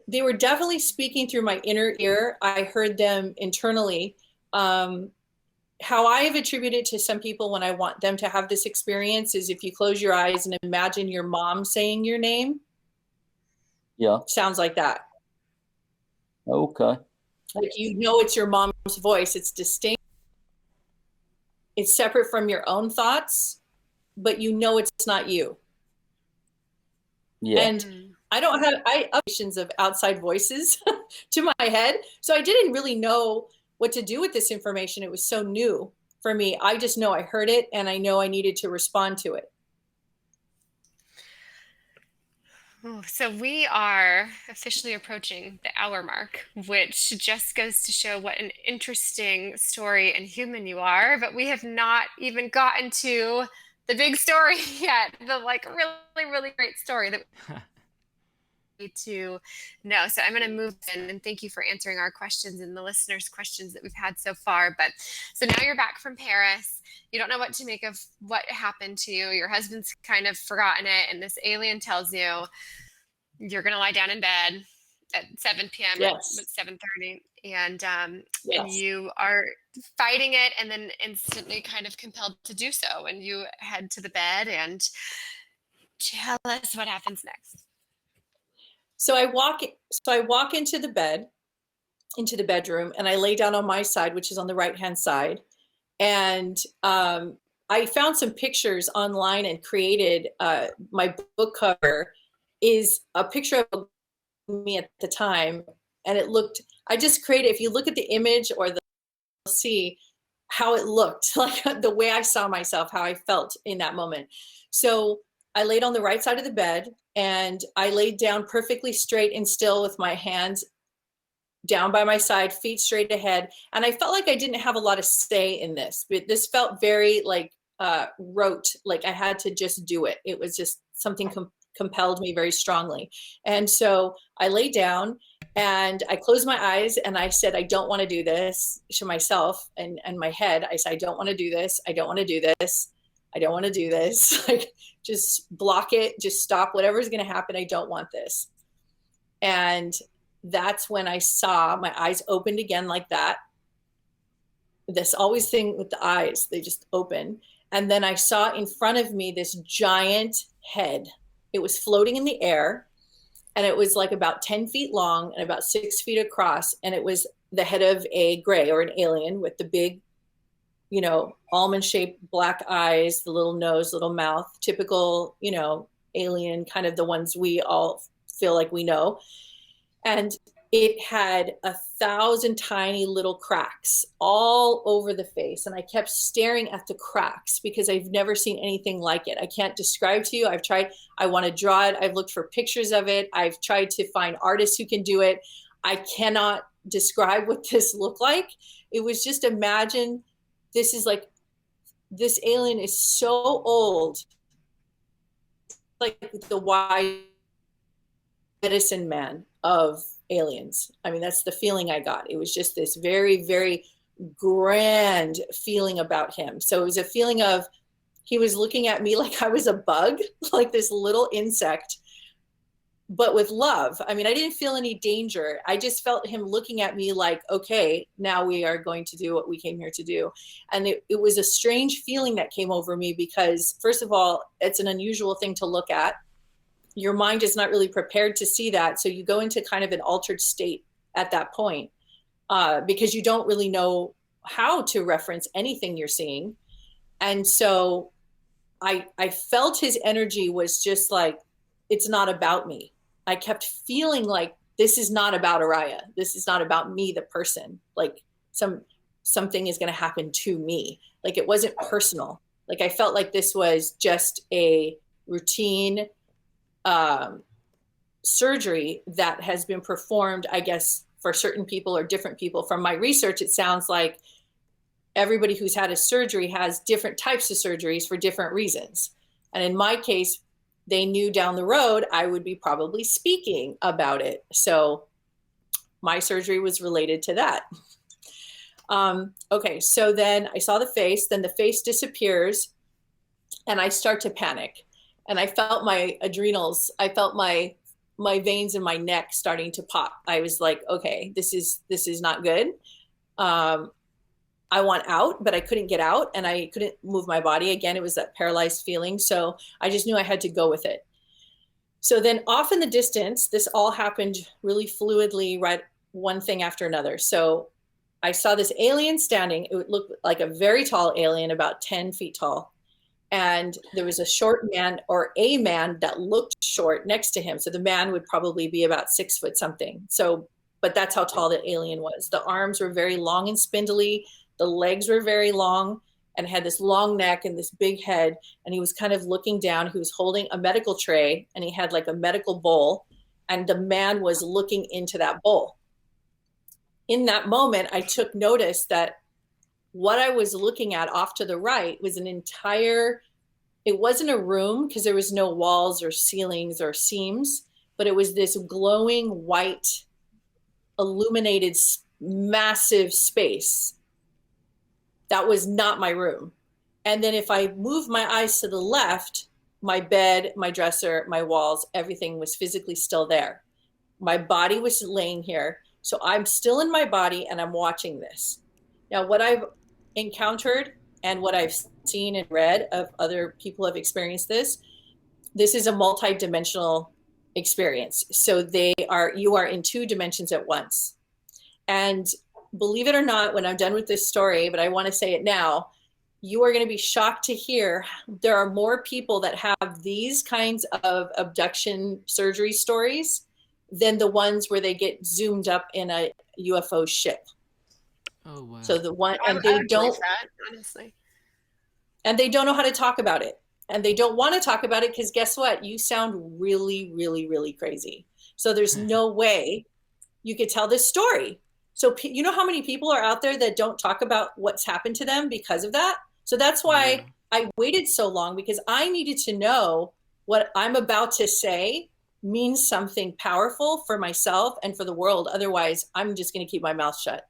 They were definitely speaking through my inner ear. I heard them internally. How I have attributed to some people when I want them to have this experience is if you close your eyes and imagine your mom saying your name. Yeah. Sounds like that. Okay. Like it's your mom's voice. It's distinct. It's separate from your own thoughts, but it's not you. Yeah. And I don't have visions of outside voices to my head. So I didn't really know what to do with this information. It was so new for me. I just know I heard it, and I know I needed to respond to it. So we are officially approaching the hour mark, which just goes to show what an interesting story and human you are. But we have not even gotten to the big story yet. The really, really great story that to know. So I'm going to move in, and thank you for answering our questions and the listeners' questions that we've had so far. But so now you're back from Paris. You don't know what to make of what happened to you. Your husband's kind of forgotten it, and this alien tells you you're going to lie down in bed at 7 p.m. Yes. At 7:30, and Yes. you are fighting it, and then instantly kind of compelled to do so, and you head to the bed. And tell us what happens next. So I walk into the bed, into the bedroom, and I lay down on my side, which is on the right-hand side. And I found some pictures online and created my book cover is a picture of me at the time. And it looked, I just created, if you look at the image or you'll see how it looked, like the way I saw myself, how I felt in that moment. So I laid on the right side of the bed, and I laid down perfectly straight and still with my hands down by my side, feet straight ahead. And I felt like I didn't have a lot of say in this, but this felt very like rote, like I had to just do it. It was just something compelled me very strongly. And so I lay down and I closed my eyes and I said, I don't want to do this to myself. And my head, I said, I don't want to do this. I don't want to do this. I don't want to do this. Like, just block it. Just stop. Whatever's going to happen. I don't want this. And that's when I saw my eyes opened again like that. This always thing with the eyes, they just open. And then I saw in front of me this giant head. It was floating in the air, and it was like about 10 feet long and about 6 feet across. And it was the head of a gray or an alien with the big, almond shaped black eyes, the little nose, little mouth, typical, alien, kind of the ones we all feel like we know. And it had 1,000 tiny little cracks all over the face. And I kept staring at the cracks because I've never seen anything like it. I can't describe to you. I've tried, I want to draw it. I've looked for pictures of it. I've tried to find artists who can do it. I cannot describe what this looked like. It was just, imagine, this is like, this alien is so old, like the wise medicine man of aliens. I mean, that's the feeling I got. It was just this very, very grand feeling about him. So it was a feeling of, he was looking at me like I was a bug, like this little insect, but with love. I mean, I didn't feel any danger. I just felt him looking at me like, okay, now we are going to do what we came here to do. And it was a strange feeling that came over me because, first of all, it's an unusual thing to look at. Your mind is not really prepared to see that. So you go into kind of an altered state at that point because you don't really know how to reference anything you're seeing. And so I felt his energy was just like, it's not about me. I kept feeling like, this is not about Oriah. This is not about me, the person. Like something is going to happen to me. Like, it wasn't personal. Like, I felt like this was just a routine surgery that has been performed, I guess, for certain people or different people. From my research, it sounds like everybody who's had a surgery has different types of surgeries for different reasons. And in my case, they knew down the road I would be probably speaking about it. So my surgery was related to that. Okay, so then I saw the face, then the face disappears, and I start to panic. And I felt my adrenals, I felt my veins in my neck starting to pop. I was like, okay, this is not good. I want out, but I couldn't get out and I couldn't move my body. Again, it was that paralyzed feeling. So I just knew I had to go with it. So then off in the distance, this all happened really fluidly, right? One thing after another. So I saw this alien standing. It looked like a very tall alien, about 10 feet tall. And there was a short man, or a man that looked short next to him. So the man would probably be about 6 foot something. So, but that's how tall the alien was. The arms were very long and spindly. The legs were very long and had this long neck and this big head. And he was kind of looking down. He was holding a medical tray and he had like a medical bowl. And the man was looking into that bowl. In that moment, I took notice that what I was looking at off to the right was an entire, it wasn't a room because there was no walls or ceilings or seams, but it was this glowing white, illuminated, massive space. That was not my room. And then if I moved my eyes to the left, my bed, my dresser, my walls, everything was physically still there. My body was laying here. So I'm still in my body and I'm watching this. Now, what I've encountered and what I've seen and read of other people have experienced this is a multi-dimensional experience. So you are in 2 dimensions at once. And believe it or not, when I'm done with this story, but I want to say it now, you are going to be shocked to hear there are more people that have these kinds of abduction surgery stories than the ones where they get zoomed up in a UFO ship. Oh, wow. So the one, and I they would don't, believe that, honestly. and they don't know how to talk about it. And they don't want to talk about it because guess what? You sound really, really, really crazy. So there's no way you could tell this story. So you know how many people are out there that don't talk about what's happened to them because of that? So that's why I waited so long, because I needed to know what I'm about to say means something powerful for myself and for the world. Otherwise, I'm just going to keep my mouth shut.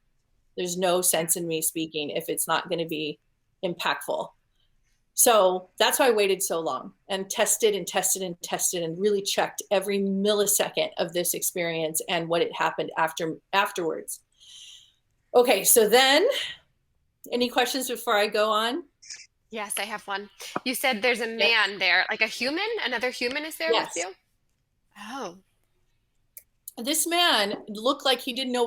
There's no sense in me speaking if it's not going to be impactful. So that's why I waited so long and tested and tested and tested and really checked every millisecond of this experience and what had happened afterwards. Okay, so then, any questions before I go on? Yes, I have one. You said there's a man there, like a human? Another human is there with you? Oh. This man looked like he didn't know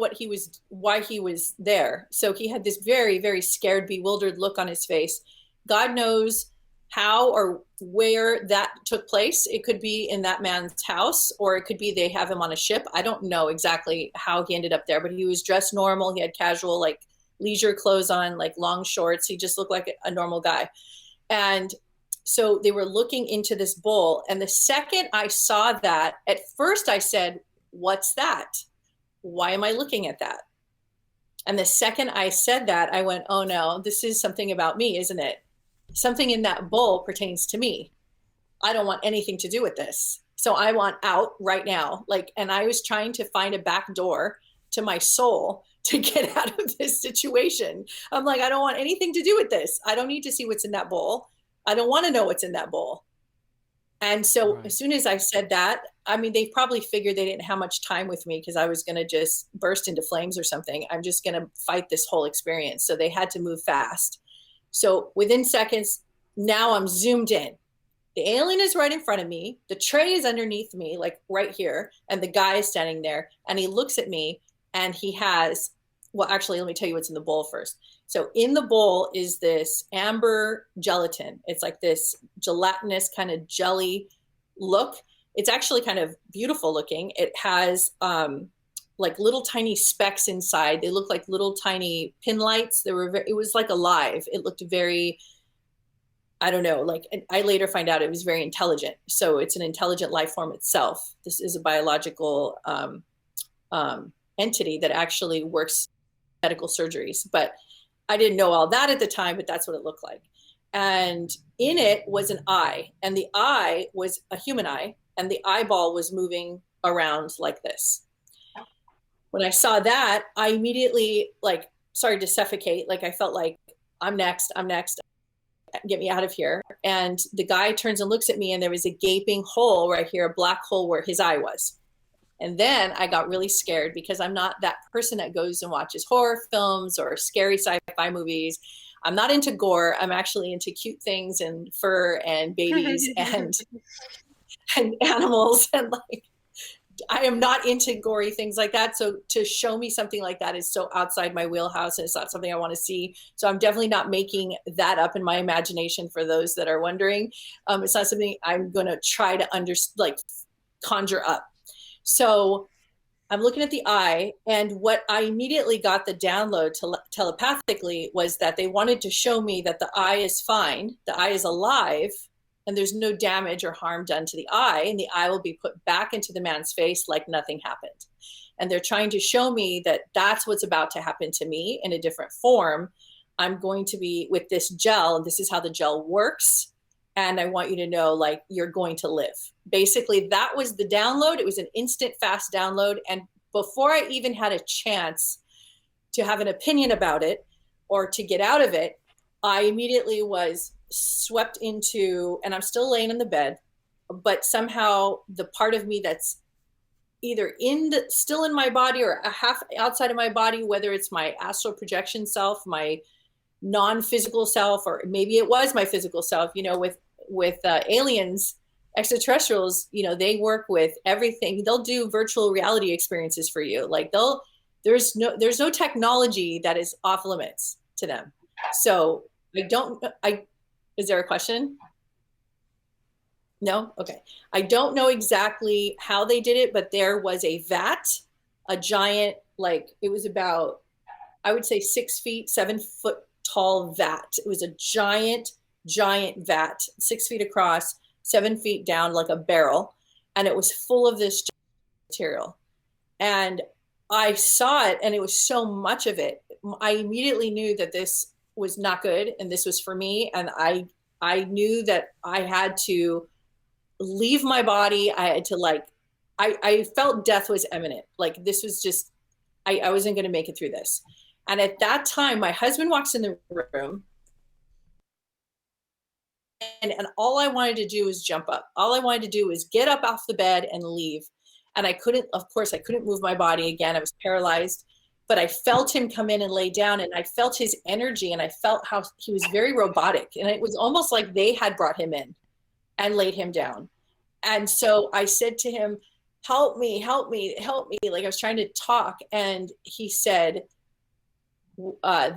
why he was there. So he had this very, very scared, bewildered look on his face. God knows how or where that took place. It could be in that man's house, or it could be they have him on a ship. I don't know exactly how he ended up there, but he was dressed normal. He had casual, like leisure clothes on, like long shorts. He just looked like a normal guy. And so they were looking into this bowl. And the second I saw that, at first I said, "What's that? Why am I looking at that?" And the second I said that, I went, "Oh no, this is something about me, isn't it? Something in that bowl pertains to me. I don't want anything to do with this. So I want out right now." And I was trying to find a back door to my soul to get out of this situation. I'm like, I don't want anything to do with this. I don't need to see what's in that bowl. I don't want to know what's in that bowl. And so as soon as I said that, I mean, they probably figured they didn't have much time with me because I was going to just burst into flames or something. I'm just going to fight this whole experience. So they had to move fast. So within seconds, now I'm zoomed in. The alien is right in front of me. The tray is underneath me, like right here. And the guy is standing there and he looks at me and he has, well, actually, let me tell you what's in the bowl first. So in the bowl is this amber gelatin. It's like this gelatinous kind of jelly look. It's actually kind of beautiful looking. It has like little tiny specks inside. They look like little tiny pin lights. It was like alive. It looked very, I don't know, like I later find out it was very intelligent. So it's an intelligent life form itself. This is a biological entity that actually works medical surgeries. But I didn't know all that at the time, but that's what it looked like. And in it was an eye, and the eye was a human eye, and the eyeball was moving around like this. When I saw that, I immediately started to suffocate. I felt like I'm next, get me out of here. And the guy turns and looks at me, and there was a gaping hole right here, a black hole where his eye was. And then I got really scared because I'm not that person that goes and watches horror films or scary sci-fi movies. I'm not into gore. I'm actually into cute things and fur and babies and animals. And I am not into gory things like that. So to show me something like that is so outside my wheelhouse, and it's not something I want to see. So I'm definitely not making that up in my imagination for those that are wondering. It's not something I'm going to try to conjure up. So I'm looking at the eye, and what I immediately got the download telepathically was that they wanted to show me that the eye is fine, the eye is alive, and there's no damage or harm done to the eye, and the eye will be put back into the man's face like nothing happened. And they're trying to show me that that's what's about to happen to me in a different form. I'm going to be with this gel, and this is how the gel works. And I want you to know, like, you're going to live. Basically, that was the download. It was an instant, fast download. And before I even had a chance to have an opinion about it or to get out of it, I immediately was swept into, and I'm still laying in the bed, but somehow the part of me that's either still in my body or a half outside of my body, whether it's my astral projection self, my non-physical self, or maybe it was my physical self, with aliens, extraterrestrials, they work with everything. They'll do virtual reality experiences for you. Like there's no technology that is off limits to them. So is there a question? No? Okay. I don't know exactly how they did it, but there was a vat, a giant, like it was about, I would say 6 feet, 7 foot tall vat. It was a giant vat, 6 feet across, 7 feet down, like a barrel. And it was full of this material. And I saw it, and it was so much of it. I immediately knew that this was not good, and this was for me. And I knew that I had to leave my body. I had to I felt death was imminent. Like this was just, I wasn't going to make it through this. And at that time, my husband walks in the room, and all I wanted to do was jump up. All I wanted to do was get up off the bed and leave. And I couldn't move my body again. I was paralyzed, but I felt him come in and lay down, and I felt his energy, and I felt how he was very robotic. And it was almost like they had brought him in and laid him down. And so I said to him, help me, help me, help me. Like I was trying to talk. And he said,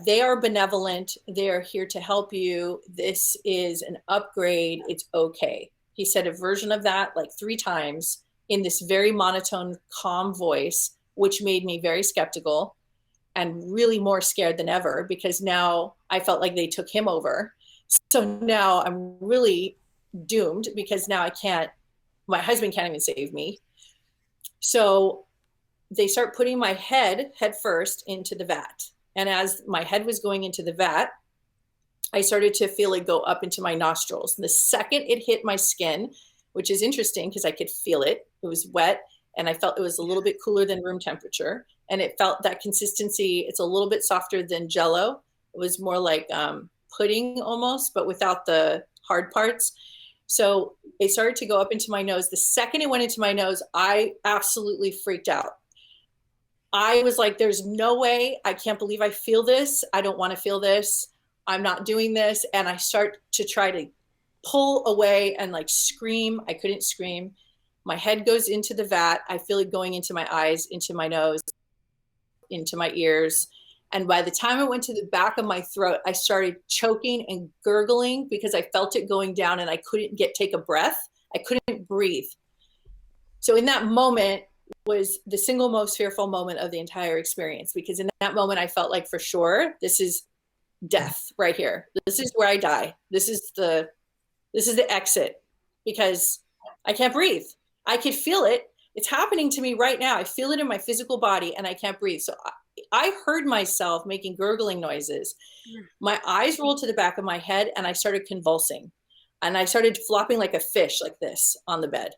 they are benevolent. They're here to help you. This is an upgrade. It's okay. He said a version of that like 3 times in this very monotone, calm voice, which made me very skeptical and really more scared than ever, because now I felt like they took him over. So now I'm really doomed, because now my husband can't even save me. So they start putting my head first into the vat. And as my head was going into the vat, I started to feel it go up into my nostrils. And the second it hit my skin, which is interesting because I could feel it, it was wet, and I felt it was a little bit cooler than room temperature. And it felt that consistency. It's a little bit softer than Jell-O. It was more like pudding almost, but without the hard parts. So it started to go up into my nose. The second it went into my nose, I absolutely freaked out. I was like, there's no way. I can't believe I feel this. I don't want to feel this. I'm not doing this. And I start to try to pull away and like scream. I couldn't scream. My head goes into the vat. I feel it going into my eyes, into my nose, into my ears. And by the time it went to the back of my throat, I started choking and gurgling because I felt it going down, and I couldn't take a breath. I couldn't breathe. So in that moment was the single most fearful moment of the entire experience, because in that moment I felt like, for sure, this is death right here. This is where I die. This is the exit, because I can't breathe. I could feel it. It's happening to me right now. I feel it in my physical body, and I can't breathe. So I heard myself making gurgling noises. My eyes rolled to the back of my head, and I started convulsing, and I started flopping like a fish, like this, on the bed.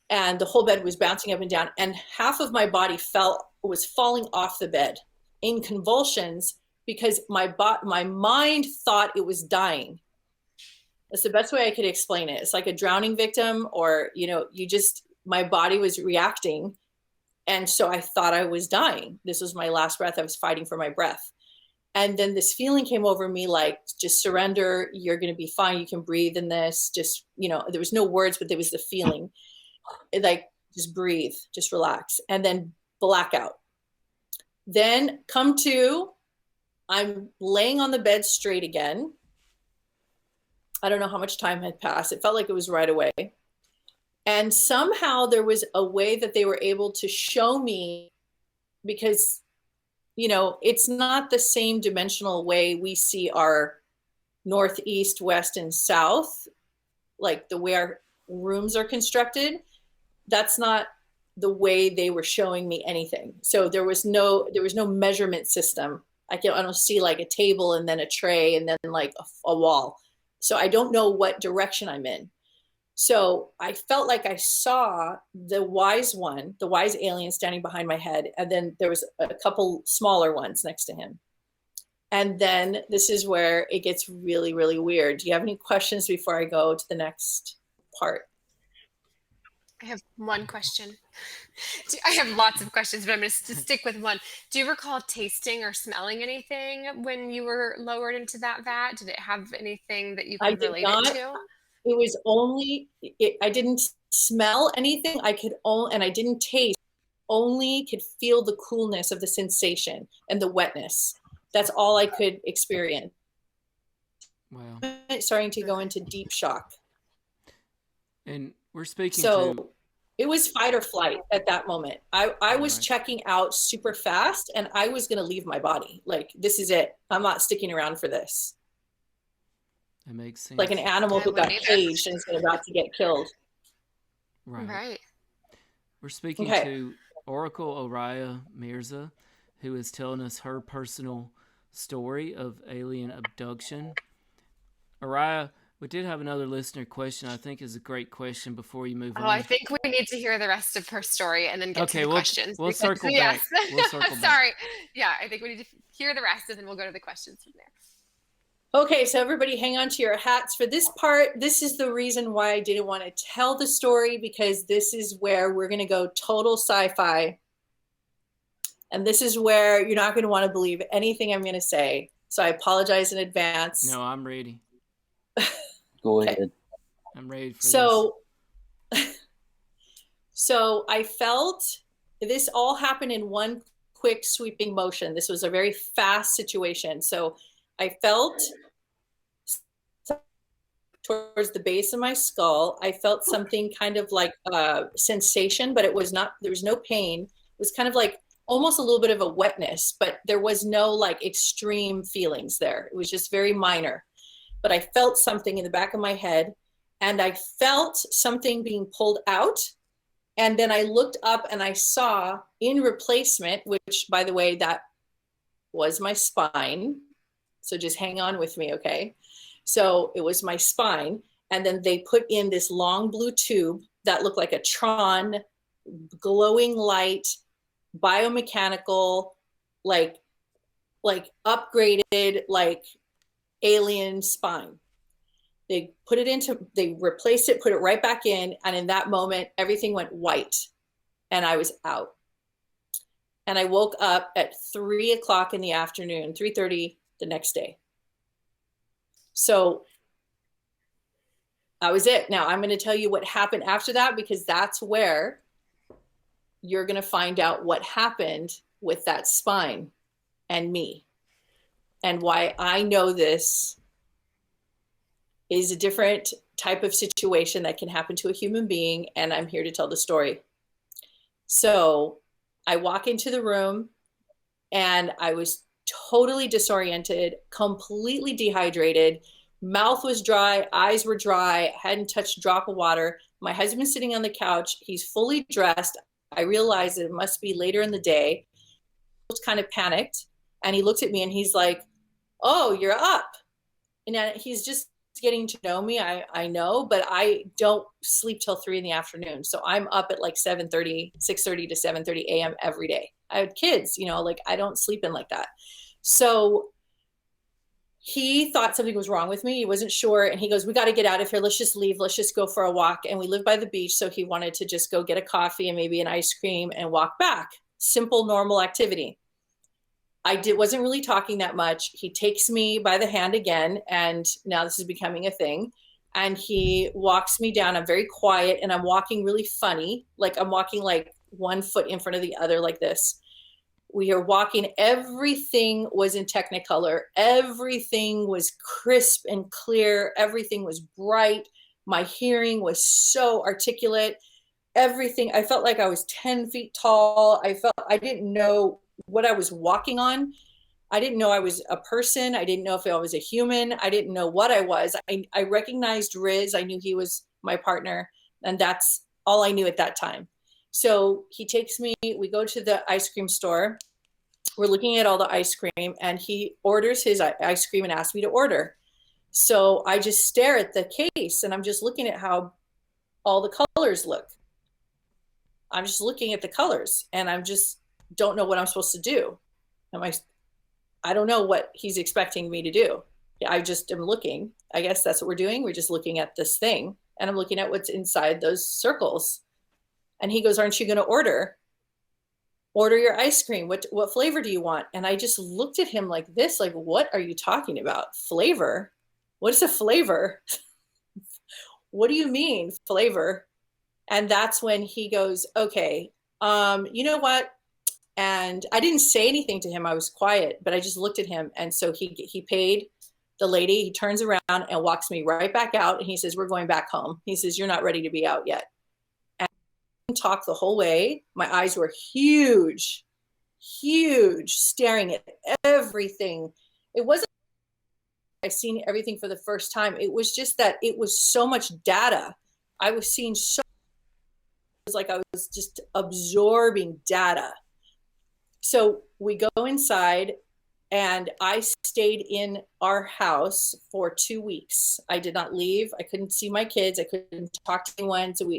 And the whole bed was bouncing up and down, and half of my body was falling off the bed in convulsions, because my mind thought it was dying. That's the best way I could explain it. It's like a drowning victim, or, my body was reacting. And so I thought I was dying. This was my last breath. I was fighting for my breath. And then this feeling came over me, like, just surrender. You're going to be fine. You can breathe in this. Just, there was no words, but there was the feeling. Like, just breathe, just relax. And then blackout. Then come to, I'm laying on the bed straight again. I don't know how much time had passed. It felt like it was right away. And somehow there was a way that they were able to show me, because, it's not the same dimensional way we see our north, east, west, and south, like the way our rooms are constructed. That's not the way they were showing me anything. So there was no measurement system. I don't see like a table and then a tray and then like a wall. So I don't know what direction I'm in. So I felt like I saw the wise alien standing behind my head. And then there was a couple smaller ones next to him. And then this is where it gets really, really weird. Do you have any questions before I go to the next part? I have one question. I have lots of questions, but I'm going to stick with one. Do you recall tasting or smelling anything when you were lowered into that vat? Did it have anything that you could relate it to? It was only, I didn't smell anything. And I didn't taste, only could feel the coolness of the sensation and the wetness. That's all I could experience. Wow. Starting to go into deep shock. And we're speaking to... It was fight or flight at that moment. I was checking out super fast, and I was going to leave my body. Like, this is it. I'm not sticking around for this. It makes sense. Like an animal who got caged and is about to get killed. Right. We're speaking to Oracle Oriah Mirzah, who is telling us her personal story of alien abduction. Oriah, we did have another listener question. I think is a great question before you move on. I think we need to hear the rest of her story and then get to the questions. We'll circle back. We'll circle back. Sorry. Yeah, I think we need to hear the rest and then we'll go to the questions from there. Okay, so everybody hang on to your hats for this part. This is the reason why I didn't want to tell the story, because this is where we're going to go total sci-fi. And this is where you're not going to want to believe anything I'm going to say. So I apologize in advance. No, I'm ready. Go ahead. I'm ready for this. So I felt this all happened in one quick sweeping motion. This was a very fast situation. So I felt towards the base of my skull, I felt something kind of like a sensation, but it was not, there was no pain. It was kind of like almost a little bit of a wetness, but there was no like extreme feelings there. It was just very minor. But I felt something in the back of my head, and I felt something being pulled out. And then I looked up and I saw in replacement, which by the way, that was my spine. So just hang on with me, okay? So it was my spine. And then they put in this long blue tube that looked like a Tron, glowing light, biomechanical, like upgraded, like alien spine. They replaced it, put it right back in. And in that moment, everything went white and I was out. And I woke up at 3:00 in the afternoon, 3:30 the next day. So that was it. Now I'm going to tell you what happened after that, because that's where you're going to find out what happened with that spine and me, and why I know this is a different type of situation that can happen to a human being. And I'm here to tell the story. So I walk into the room and I was totally disoriented, completely dehydrated. Mouth was dry, eyes were dry, hadn't touched a drop of water. My husband's sitting on the couch. He's fully dressed. I realized that it must be later in the day. I was kind of panicked. And he looked at me and he's like, "Oh, you're up." And he's just getting to know me. I know, but I don't sleep till 3 PM. So I'm up at like 6:30 to 7:30 a.m. every day. I had kids, like I don't sleep in like that. So he thought something was wrong with me. He wasn't sure. And he goes, "We got to get out of here. Let's just leave. Let's just go for a walk." And we live by the beach. So he wanted to just go get a coffee and maybe an ice cream and walk back. Simple, normal activity. I wasn't really talking that much. He takes me by the hand again. And now this is becoming a thing. And he walks me down. I'm very quiet and I'm walking really funny. Like I'm walking like one foot in front of the other like this. We are walking. Everything was in Technicolor. Everything was crisp and clear. Everything was bright. My hearing was so articulate. Everything. I felt like I was 10 feet tall. I didn't know what I was walking on. I didn't know I was a person. I didn't know if I was a human. I didn't know what I was. I recognized Riz. I knew he was my partner. And that's all I knew at that time. So he takes me, we go to the ice cream store. We're looking at all the ice cream and he orders his ice cream and asks me to order. So I just stare at the case and I'm just looking at how all the colors look. I'm just looking at the colors and I'm just don't know what I'm supposed to do. I don't know what he's expecting me to do. I just am looking. I guess that's what we're doing. We're just looking at this thing and I'm looking at what's inside those circles. And he goes, aren't you going to order your ice cream? What flavor do you want? And I just looked at him like this, like, what are you talking about? Flavor? What is a flavor? What do you mean flavor? And that's when he goes, okay, you know what? And I didn't say anything to him. I was quiet, but I just looked at him. And so he paid the lady. He turns around and walks me right back out. And he says, we're going back home. He says, you're not ready to be out yet. And I didn't talk the whole way. My eyes were huge, staring at everything. It wasn't I've seen everything for the first time. It was just that it was so much data. I was seeing so, it was like I was just absorbing data. So we go inside and I stayed in our house for 2 weeks. I did not leave. I couldn't see my kids. I couldn't talk to anyone. So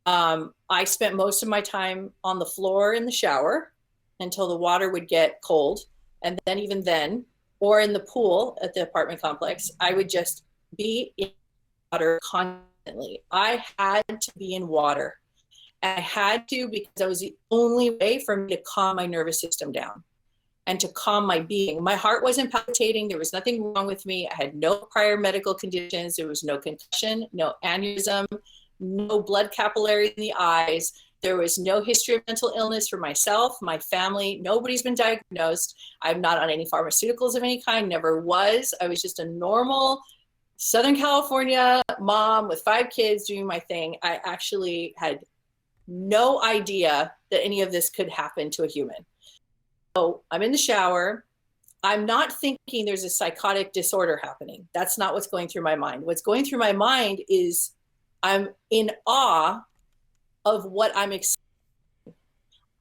I spent most of my time on the floor in the shower until the water would get cold. And then even then, or in the pool at the apartment complex, I would just be in water constantly. I had to be in water. I had to because that was the only way for me to calm my nervous system down and to calm my being. My heart wasn't palpitating. There was nothing wrong with me. I had no prior medical conditions. There was no concussion, no aneurysm, no blood capillaries in the eyes. There was no history of mental illness for myself, my family. Nobody's been diagnosed. I'm not on any pharmaceuticals of any kind, never was. I was just a normal Southern California mom with 5 kids doing my thing. I actually had no idea that any of this could happen to a human. So I'm in the shower. I'm not thinking there's a psychotic disorder happening. That's not what's going through my mind. What's going through my mind is I'm in awe of what I'm experiencing.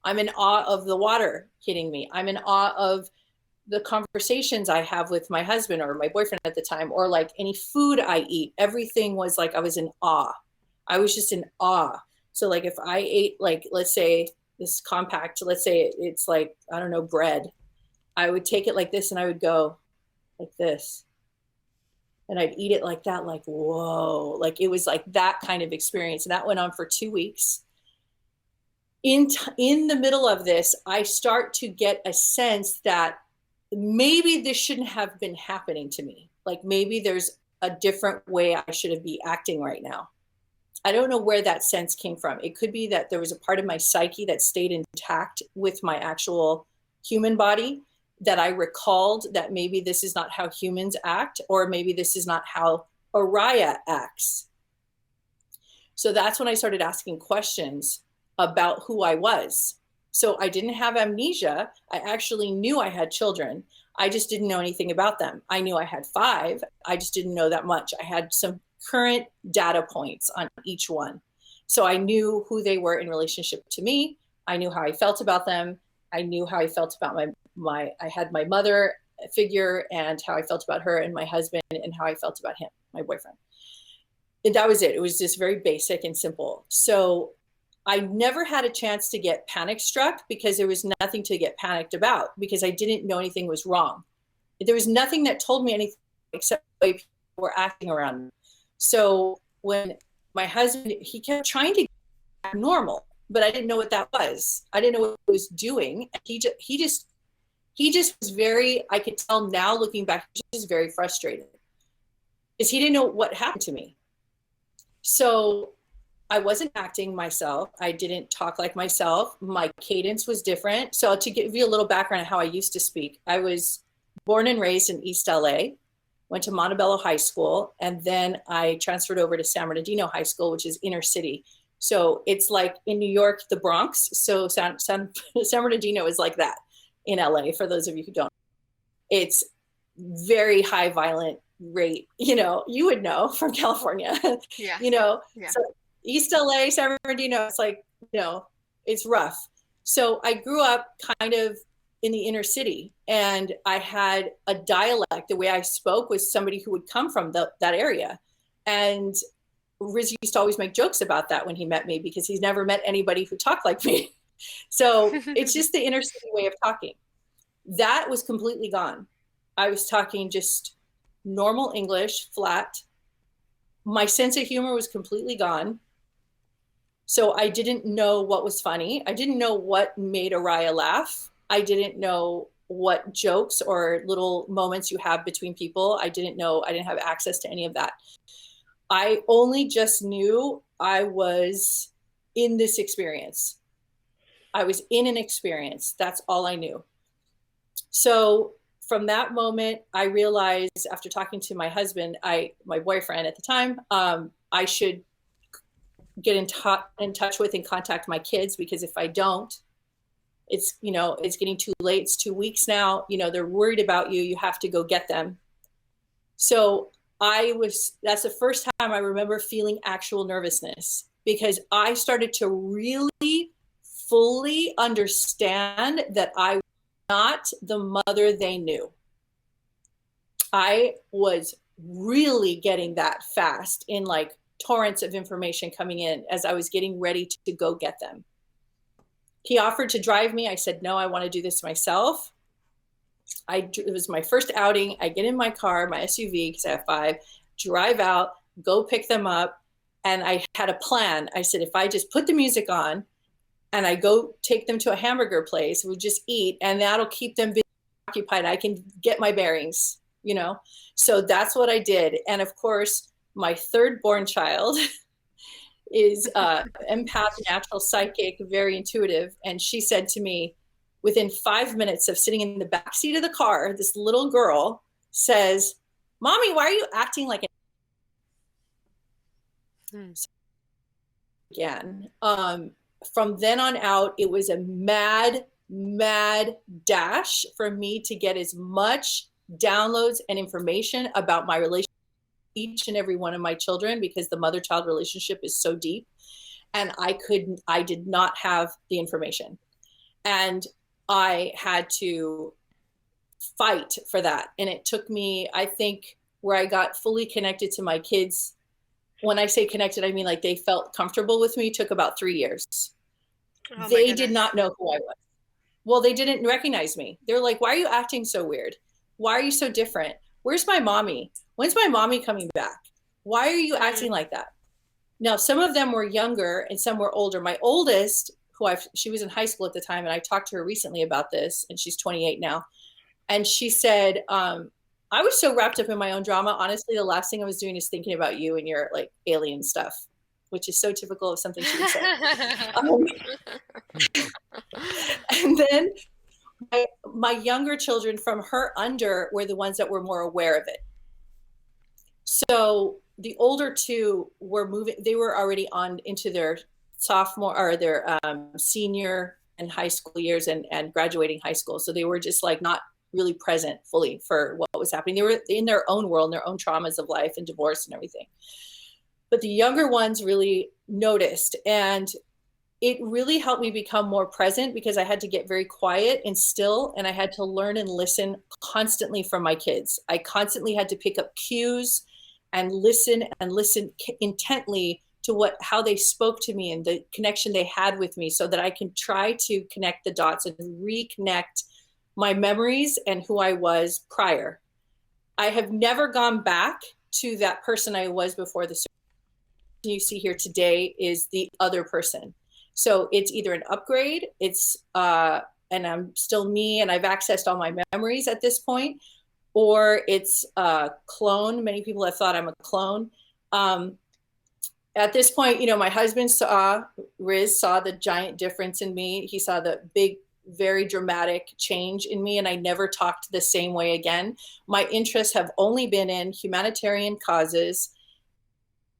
I'm in awe of the water hitting me. I'm in awe of the conversations I have with my husband or my boyfriend at the time, or like any food I eat. Everything was like I was in awe. I was just in awe. So like if I ate, like, let's say this compact, let's say it's like, I don't know, bread. I would take it like this and I would go like this. And I'd eat it like that, like, whoa, like it was like that kind of experience. And that went on for 2 weeks. In the middle of this, I start to get a sense that maybe this shouldn't have been happening to me. Like maybe there's a different way I should be acting right now. I don't know where that sense came from. It could be that there was a part of my psyche that stayed intact with my actual human body, that I recalled that maybe this is not how humans act, or maybe this is not how Oriah acts. So that's when I started asking questions about who I was. So I didn't have amnesia. I actually knew I had children. I just didn't know anything about them. I knew I had 5. I just didn't know that much. I had some current data points on each one. So I knew who they were in relationship to me. I knew how I felt about them. I knew how I felt about I had my mother figure and how I felt about her, and my husband and how I felt about him, my boyfriend. And that was it. It was just very basic and simple. So I never had a chance to get panic struck because there was nothing to get panicked about, because I didn't know anything was wrong. There was nothing that told me anything except the way people were acting around me. So when my husband, he kept trying to get normal, but I didn't know what that was. I didn't know what he was doing. He just was very, I could tell now looking back, he was very frustrated because he didn't know what happened to me. So I wasn't acting myself. I didn't talk like myself. My cadence was different. So to give you a little background on how I used to speak, I was born and raised in East LA, went to Montebello High School, and then I transferred over to San Bernardino High School, which is inner city. So it's like in New York, the Bronx. So San Bernardino is like that in LA, for those of you who don't. It's very high violent rate, you would know from California. Yeah. Yeah. So East LA, San Bernardino, it's like, it's rough. So I grew up kind of in the inner city, and I had a dialect. The way I spoke was somebody who would come from that area. And Riz used to always make jokes about that when he met me, because he's never met anybody who talked like me. So it's just the inner city way of talking. That was completely gone. I was talking just normal English, flat. My sense of humor was completely gone. So I didn't know what was funny. I didn't know what made Oriah laugh. I didn't know what jokes or little moments you have between people. I didn't know. I didn't have access to any of that. I only just knew I was in this experience. I was in an experience. That's all I knew. So from that moment, I realized, after talking to my husband, my boyfriend at the time, I should get in touch with and contact my kids, because if I don't, it's getting too late. It's 2 weeks now. They're worried about you. You have to go get them. So that's the first time I remember feeling actual nervousness, because I started to really fully understand that I was not the mother they knew. I was really getting that fast, in like torrents of information coming in as I was getting ready to go get them. He offered to drive me. I said, no, I want to do this myself. It was my first outing. I get in my car, my SUV, because I have 5, drive out, go pick them up. And I had a plan. I said, if I just put the music on and I go take them to a hamburger place, we just eat, and that'll keep them occupied. I can get my bearings, So that's what I did. And of course, my third born child is empath, natural psychic, very intuitive. And she said to me, within 5 minutes of sitting in the back seat of the car, this little girl says, Mommy, why are you acting like again? From then on out, it was a mad dash for me to get as much downloads and information about my relationship with each and every one of my children, because the mother-child relationship is so deep, and I did not have the information, and I had to fight for that. And it took me, I think, where I got fully connected to my kids. When I say connected, I mean like they felt comfortable with me, took about 3 years. Oh, they did not know who I was. Well, they didn't recognize me. They're like, why are you acting so weird? Why are you so different? Where's my mommy? When's my mommy coming back? Why are you acting like that? Now, some of them were younger and some were older. My oldest, she was in high school at the time, and I talked to her recently about this, and she's 28 now. And she said, I was so wrapped up in my own drama. Honestly, the last thing I was doing is thinking about you and your like alien stuff, which is so typical of something she would say. And then my younger children from her under were the ones that were more aware of it. So the older two were moving, they were already on into their sophomore or their senior and high school years and graduating high school. So they were just like not really present fully for what was happening. They were in their own world, their own traumas of life and divorce and everything. But the younger ones really noticed, and it really helped me become more present, because I had to get very quiet and still, and I had to learn and listen constantly from my kids. I constantly had to pick up cues and listen intently to how they spoke to me and the connection they had with me, so that I can try to connect the dots and reconnect my memories and who I was prior. I have never gone back to that person I was before. The you see here today is the other person. So it's either an upgrade, and I'm still me and I've accessed all my memories at this point, or it's a clone. Many people have thought I'm a clone. At this point, my husband Riz saw the giant difference in me. He saw the big, very dramatic change in me, and I never talked the same way again. My interests have only been in humanitarian causes,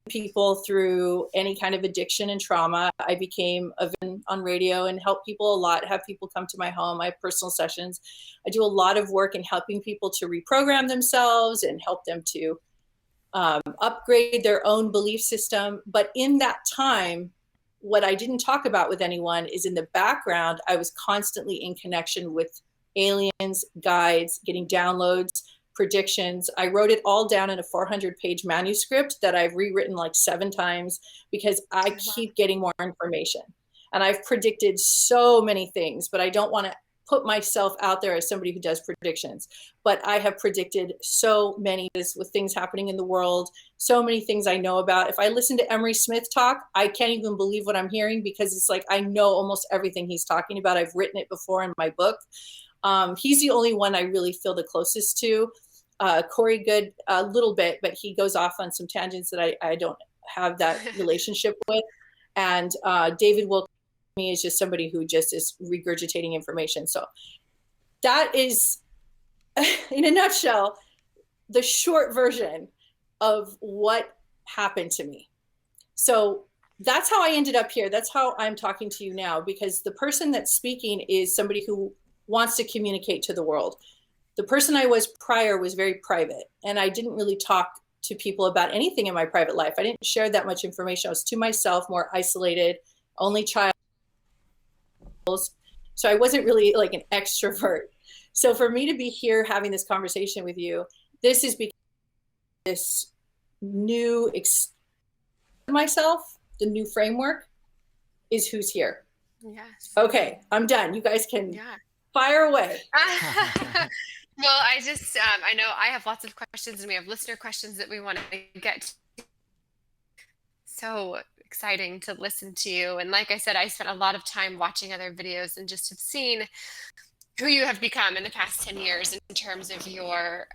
people through any kind of addiction and trauma. I became on radio and help people a lot, have people come to my home. I have personal sessions. I do a lot of work in helping people to reprogram themselves and help them to upgrade their own belief system. But in that time, what I didn't talk about with anyone is in the background, I was constantly in connection with aliens, guides, getting downloads, predictions. I wrote it all down in a 400-page manuscript that I've rewritten like 7 times because I keep getting more information. And I've predicted so many things, but I don't want to put myself out there as somebody who does predictions. But I have predicted so many with things happening in the world, so many things I know about. If I listen to Emery Smith talk, I can't even believe what I'm hearing because it's like I know almost everything he's talking about. I've written it before in my book. He's the only one I really feel the closest to. Corey Good, a little bit, but he goes off on some tangents that I don't have that relationship with. And David Wilk me is just somebody who just is regurgitating information. So that is, in a nutshell, the short version of what happened to me. So that's how I ended up here. That's how I'm talking to you now, because the person that's speaking is somebody who wants to communicate to the world. The person I was prior was very private, and I didn't really talk to people about anything in my private life. I didn't share that much information. I was to myself, more isolated, only child. So I wasn't really like an extrovert. So for me to be here having this conversation with you, this is because this new myself, the new framework is who's here. Yes. Okay, I'm done. You guys can fire away. Well, I just, I know I have lots of questions and we have listener questions that we want to get to. So exciting to listen to you. And like I said, I spent a lot of time watching other videos and just have seen who you have become in the past 10 years in terms of your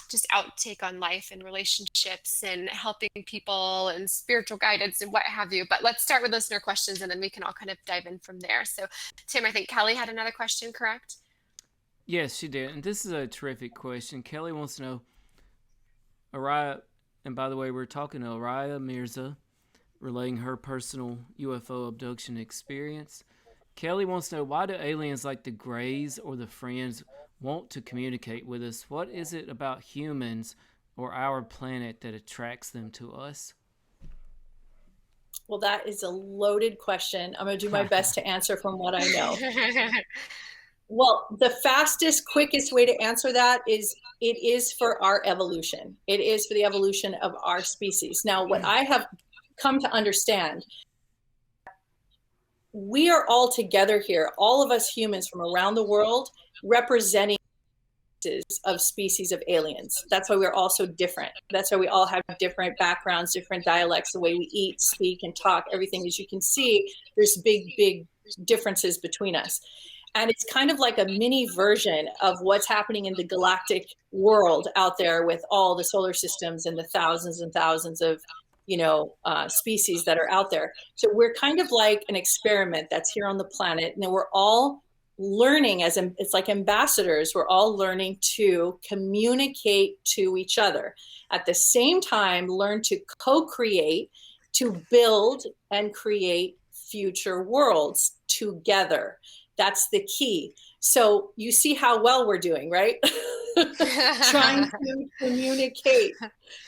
just outtake on life and relationships and helping people and spiritual guidance and what have you. But let's start with listener questions and then we can all kind of dive in from there. So Tim, I think Kelly had another question, correct? Yes, she did. And this is a terrific question. Kelly wants to know, Oriah, and by the way, we're talking to Oriah Mirzah, relaying her personal UFO abduction experience. Kelly wants to know, why do aliens like the Greys or the Friends want to communicate with us? What is it about humans or our planet that attracts them to us? Well, that is a loaded question. I'm going to do my best to answer from what I know. Well, the fastest, quickest way to answer that is it is for our evolution. It is for the evolution of our species. Now, what I have come to understand, we are all together here, all of us humans from around the world, representing of species of aliens. That's why we're all so different. That's why we all have different backgrounds, different dialects, the way we eat, speak, and talk, everything. As you can see, there's big differences between us. And it's kind of like a mini version of what's happening in the galactic world out there with all the solar systems and the thousands and thousands of species that are out there. So we're kind of like an experiment that's here on the planet, and then we're all learning it's like ambassadors. We're all learning to communicate to each other. At the same time, learn to co-create, to build and create future worlds together. That's the key. So you see how well we're doing, right? Trying to communicate.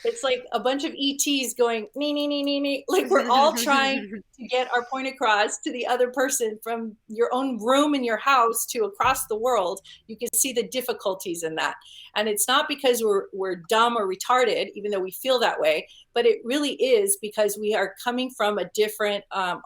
It's like a bunch of ETs going, me. Like we're all trying to get our point across to the other person from your own room in your house to across the world. You can see the difficulties in that. And it's not because we're dumb or retarded, even though we feel that way, but it really is because we are coming from a different, our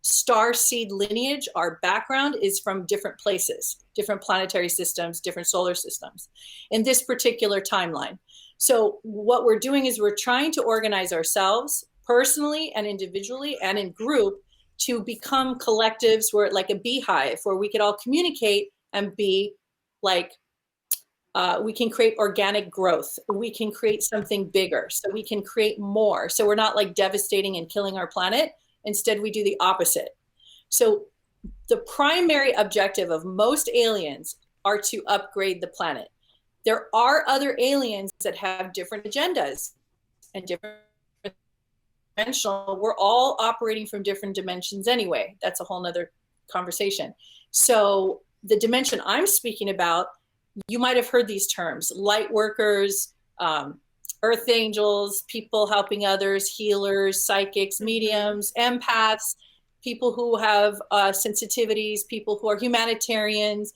star seed lineage, our background is from different places, different planetary systems, different solar systems in this particular timeline. So what we're doing is we're trying to organize ourselves personally and individually and in group to become collectives where like a beehive where we could all communicate and be like, we can create organic growth. We can create something bigger. So we can create more. So we're not like devastating and killing our planet. Instead, we do the opposite. So the primary objective of most aliens are to upgrade the planet. There are other aliens that have different agendas and different dimensional. We're all operating from different dimensions anyway. That's a whole nother conversation. So the dimension I'm speaking about, you might have heard these terms, light workers, earth angels, people helping others, healers, psychics, mediums, empaths, people who have sensitivities, people who are humanitarians,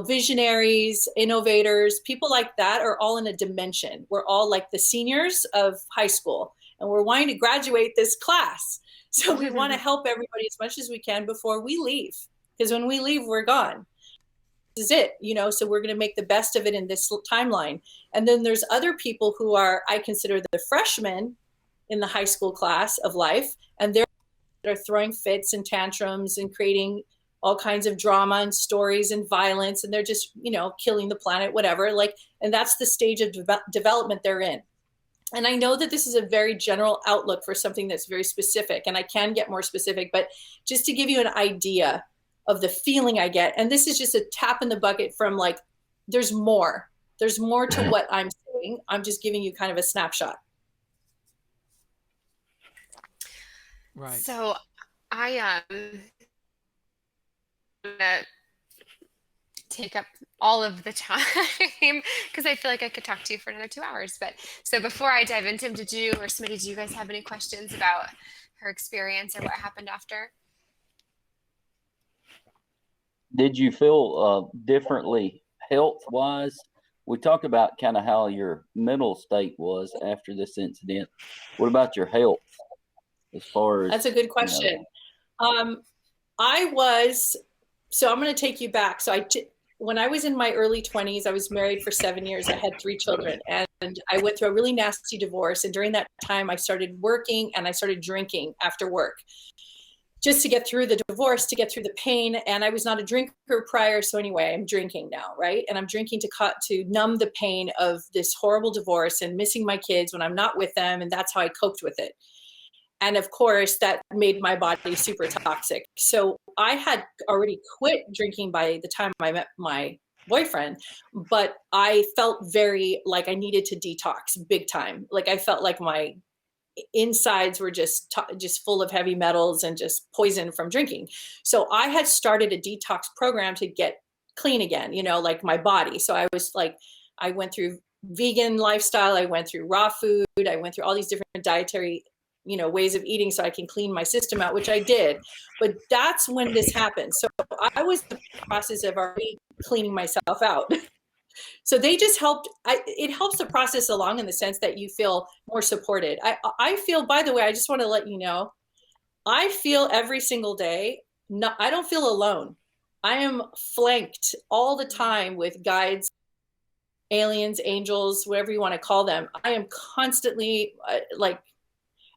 visionaries, innovators, people like that are all in a dimension. We're all like the seniors of high school, and we're wanting to graduate this class. So we want to help everybody as much as we can before we leave, because when we leave, we're gone. This is it, so we're going to make the best of it in this timeline. And then there's other people who are, I consider the freshmen in the high school class of life, and they're throwing fits and tantrums and creating all kinds of drama and stories and violence, and they're just, killing the planet, whatever. And that's the stage of development they're in. And I know that this is a very general outlook for something that's very specific, and I can get more specific, but just to give you an idea of the feeling I get, and this is just a tap in the bucket from there's more to what I'm saying. I'm just giving you kind of a snapshot. Right. So I gonna take up all of the time because I feel like I could talk to you for another 2 hours. But so before I dive into him, did you or Smitty, do you guys have any questions about her experience or what happened after? Did you feel differently health-wise? We talked about kind of how your mental state was after this incident. What about your health? As far as that's a good question. So I'm going to take you back. So when I was in my early 20s, I was married for 7 years. I had 3 children, and I went through a really nasty divorce. And during that time, I started working and I started drinking after work, just to get through the divorce, to get through the pain. And I was not a drinker prior. So anyway, I'm drinking now, right? And I'm drinking to numb the pain of this horrible divorce and missing my kids when I'm not with them. And that's how I coped with it. And of course, that made my body super toxic. So I had already quit drinking by the time I met my boyfriend, but I felt very like I needed to detox big time. Like I felt like my insides were just full of heavy metals and just poison from drinking. So I had started a detox program to get clean again, like my body. So I was like, I went through vegan lifestyle. I went through raw food. I went through all these different dietary ways of eating so I can clean my system out, which I did. But that's when this happened. So I was in the process of already cleaning myself out. So they just helped. It helps the process along in the sense that you feel more supported. I feel, by the way, I just want to let you know, I feel every single day, I don't feel alone. I am flanked all the time with guides, aliens, angels, whatever you want to call them. I am constantly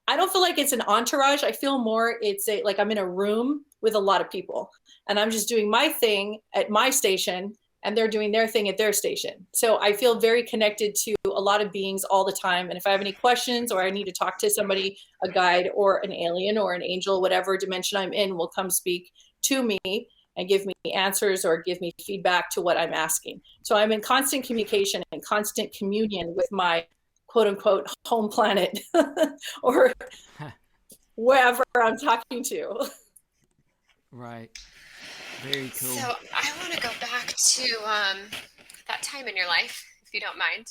I don't feel like it's an entourage. I feel more like I'm in a room with a lot of people, and I'm just doing my thing at my station, and they're doing their thing at their station. So I feel very connected to a lot of beings all the time. And if I have any questions or I need to talk to somebody, a guide or an alien or an angel, whatever dimension I'm in, will come speak to me and give me answers or give me feedback to what I'm asking. So I'm in constant communication and constant communion with my quote unquote home planet or wherever I'm talking to. Right. Very cool. So I want to go back to that time in your life, if you don't mind.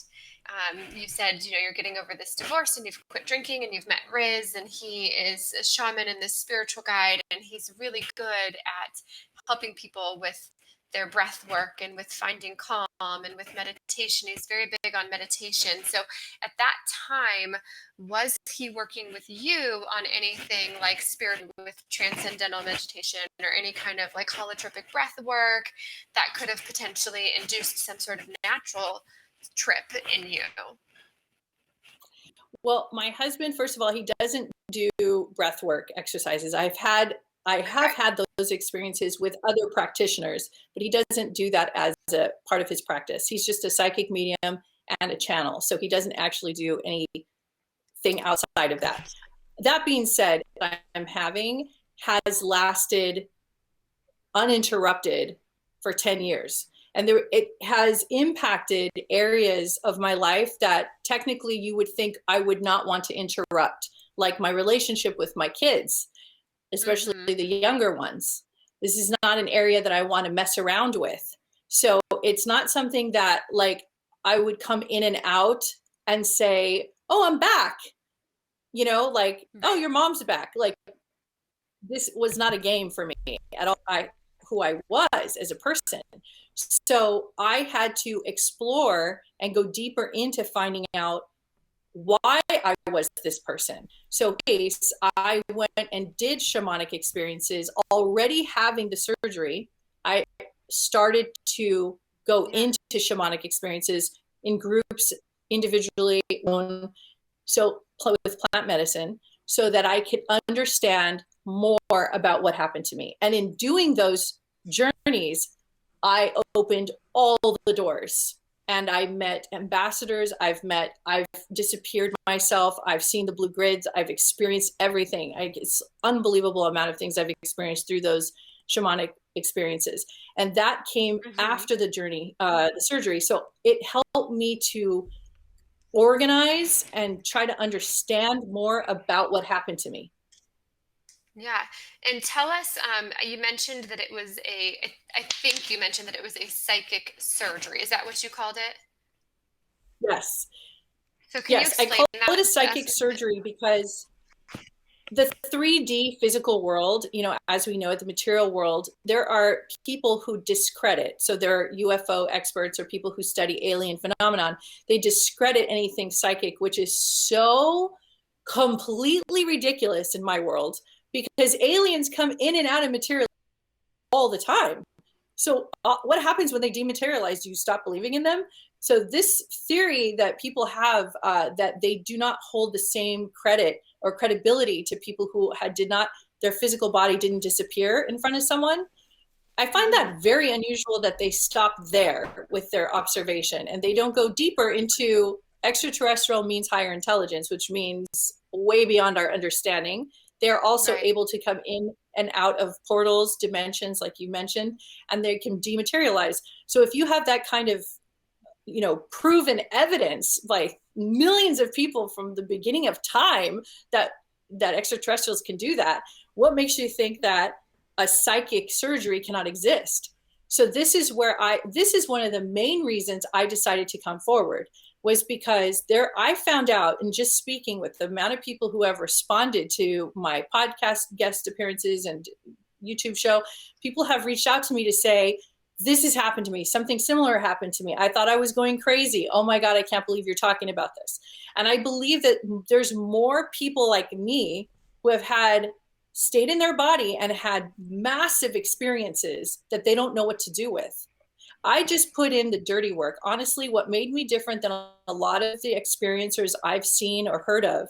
You said, you're getting over this divorce and you've quit drinking and you've met Riz, and he is a shaman and this spiritual guide, and he's really good at helping people with their breath work and with finding calm and with meditation. He's very big on meditation. So at that time, was he working with you on anything like spirit with transcendental meditation or any kind of like holotropic breath work that could have potentially induced some sort of natural trip in you? Well, my husband, first of all, he doesn't do breath work exercises. I have had those experiences with other practitioners, but he doesn't do that as a part of his practice. He's just a psychic medium and a channel. So he doesn't actually do anything outside of that. That being said, what I'm having has lasted uninterrupted for 10 years. And it has impacted areas of my life that technically you would think I would not want to interrupt, like my relationship with my kids, especially the younger ones. This is not an area that I want to mess around with. So it's not something that like I would come in and out and say, oh, I'm back. Oh, your mom's back. Like this was not a game for me at all. Who I was as a person. So I had to explore and go deeper into finding out why I was this person. So I went and did shamanic experiences. Already having the surgery, I started to go into shamanic experiences in groups, individually, so with plant medicine, so that I could understand more about what happened to me. And in doing those journeys, I opened all the doors. And I met ambassadors. I've disappeared myself. I've seen the blue grids. I've experienced everything. It's unbelievable amount of things I've experienced through those shamanic experiences. And that came after the journey, the surgery. So it helped me to organize and try to understand more about what happened to me. Yeah. And tell us, you mentioned that I think you mentioned that it was a psychic surgery. Is that what you called it? Yes. So can you explain that? I call it a psychic surgery because the 3D physical world, as we know it, the material world, there are people who discredit. So there are UFO experts or people who study alien phenomenon. They discredit anything psychic, which is so completely ridiculous in my world, because aliens come in and out of material all the time. So what happens when they dematerialize? Do you stop believing in them? So this theory that people have, that they do not hold the same credit or credibility to people who their physical body didn't disappear in front of someone. I find that very unusual that they stop there with their observation and they don't go deeper into extraterrestrial means higher intelligence, which means way beyond our understanding. They're also able to come in and out of portals, dimensions, like you mentioned, and they can dematerialize. So if you have that kind of, proven evidence by millions of people from the beginning of time that extraterrestrials can do that, what makes you think that a psychic surgery cannot exist? So this is one of the main reasons I decided to come forward, was because I found out in just speaking with the amount of people who have responded to my podcast guest appearances and YouTube show, people have reached out to me to say, this has happened to me. Something similar happened to me. I thought I was going crazy. Oh my God, I can't believe you're talking about this. And I believe that there's more people like me who have stayed in their body and had massive experiences that they don't know what to do with. I just put in the dirty work. Honestly, what made me different than a lot of the experiencers I've seen or heard of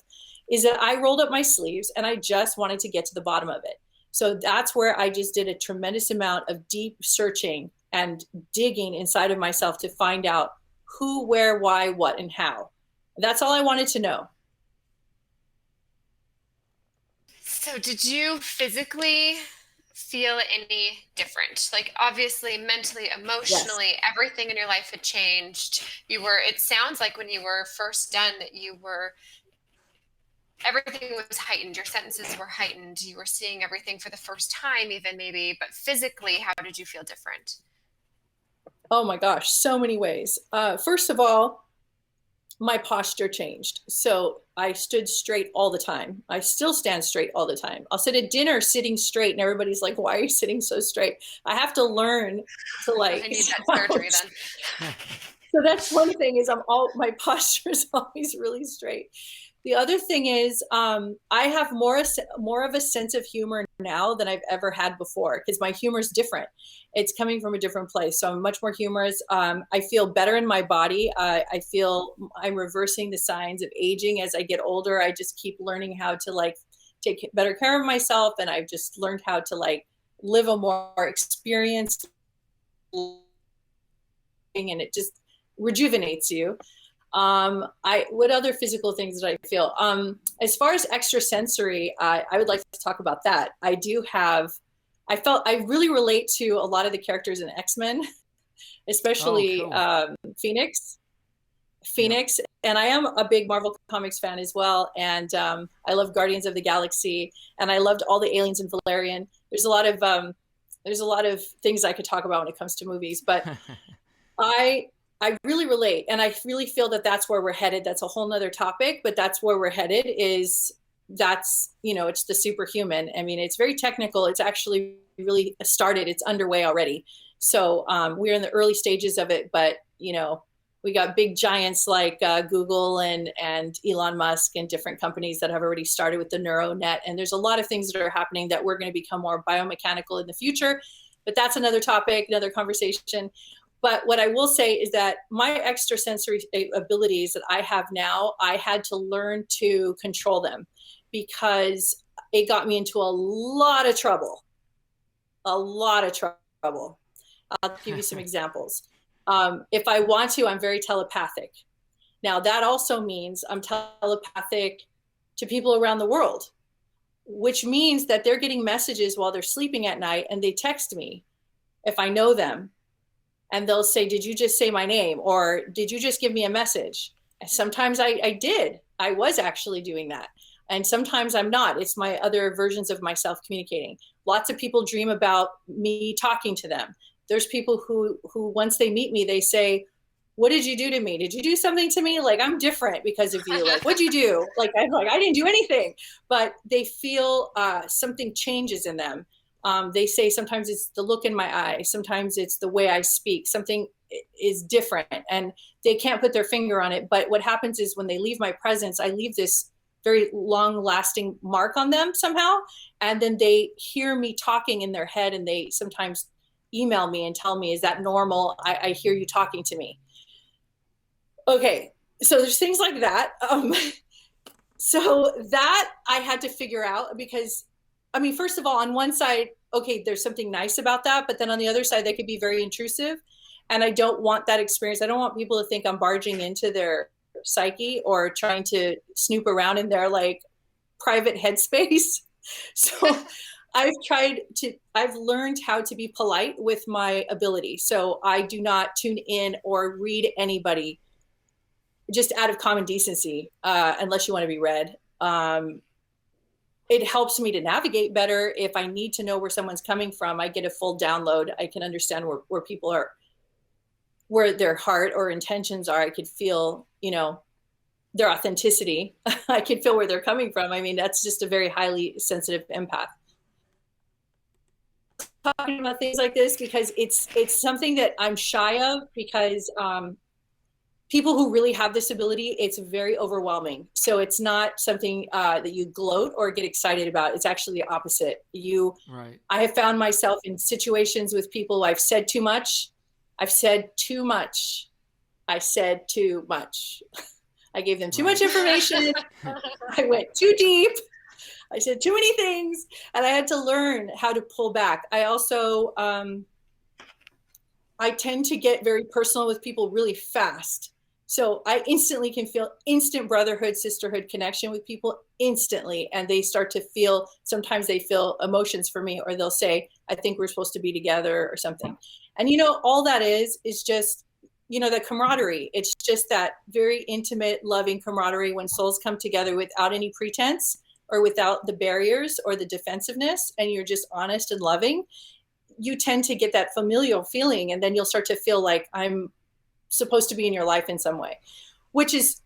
is that I rolled up my sleeves and I just wanted to get to the bottom of it. So that's where I just did a tremendous amount of deep searching and digging inside of myself to find out who, where, why, what, and how. That's all I wanted to know. So did you physically feel any different? Like obviously mentally, emotionally, everything in your life had changed. It sounds like when you were first done that everything was heightened. Your senses were heightened. You were seeing everything for the first time even maybe, but physically, how did you feel different? Oh my gosh, so many ways. First of all, my posture changed. So I stood straight all the time. I still stand straight all the time. I'll sit at dinner sitting straight and everybody's like, why are you sitting so straight? I have to learn to I need that surgery then. So that's one thing is my posture is always really straight. The other thing is I have more of a sense of humor now than I've ever had before because my humor is different. It's coming from a different place. So I'm much more humorous. I feel better in my body. I feel I'm reversing the signs of aging as I get older. I just keep learning how to take better care of myself. And I've just learned how to live a more experienced and it just rejuvenates you. What other physical things did I feel? As far as extrasensory, I would like to talk about that. I really relate to a lot of the characters in X-Men, especially Phoenix. And I am a big Marvel Comics fan as well. And I love Guardians of the Galaxy, and I loved all the aliens in Valerian. There's a lot of things I could talk about when it comes to movies, but I really relate, and I really feel that that's where we're headed. That's a whole nother topic, but that's where we're headed is that's, it's the superhuman. I mean, it's very technical. It's actually really started. It's underway already. So we're in the early stages of it, but we got big giants like Google and Elon Musk and different companies that have already started with the neural net. And there's a lot of things that are happening that we're going to become more biomechanical in the future. But that's another topic, another conversation. But what I will say is that my extrasensory abilities that I have now, I had to learn to control them because it got me into a lot of trouble. A lot of trouble. I'll give you some examples. If I want to, I'm very telepathic. Now, that also means I'm telepathic to people around the world, which means that they're getting messages while they're sleeping at night, and they text me if I know them. And they'll say, did you just say my name? Or did you just give me a message? And sometimes I did. I was actually doing that. And sometimes I'm not. It's my other versions of myself communicating. Lots of people dream about me talking to them. There's people who once they meet me, they say, what did you do to me? Did you do something to me? Like, I'm different because of you. Like, what'd you do? Like, I'm like, I didn't do anything. But they feel something changes in them. They say sometimes it's the look in my eye. Sometimes it's the way I speak. Something is different and they can't put their finger on it. But what happens is when they leave my presence, I leave this very long lasting mark on them somehow. And then they hear me talking in their head and they sometimes email me and tell me, is that normal? I hear you talking to me. Okay. So there's things like that. So that I had to figure out because, I mean, first of all, on one side, okay, there's something nice about that, but then on the other side, they could be very intrusive. And I don't want that experience. I don't want people to think I'm barging into their psyche or trying to snoop around in their like private headspace. So I've learned how to be polite with my ability. So I do not tune in or read anybody just out of common decency, unless you want to be read. It helps me to navigate better. If I need to know where someone's coming from, I get a full download. I can understand where people are, where their heart or intentions are. I could feel, their authenticity. I could feel where they're coming from. I mean, that's just a very highly sensitive empath. Talking about things like this because it's something that I'm shy of because people who really have this ability, it's very overwhelming. So it's not something that you gloat or get excited about. It's actually the opposite. Right. I have found myself in situations with people. I've said too much. I said too much. I gave them too much information. I went too deep. I said too many things, and I had to learn how to pull back. I also, I tend to get very personal with people really fast. So I instantly can feel instant brotherhood, sisterhood connection with people instantly. And they start to feel, sometimes they feel emotions for me, or they'll say, I think we're supposed to be together or something. And, all that is just, the camaraderie. It's just that very intimate, loving camaraderie when souls come together without any pretense or without the barriers or the defensiveness, and you're just honest and loving. You tend to get that familial feeling, and then you'll start to feel like I'm supposed to be in your life in some way, which is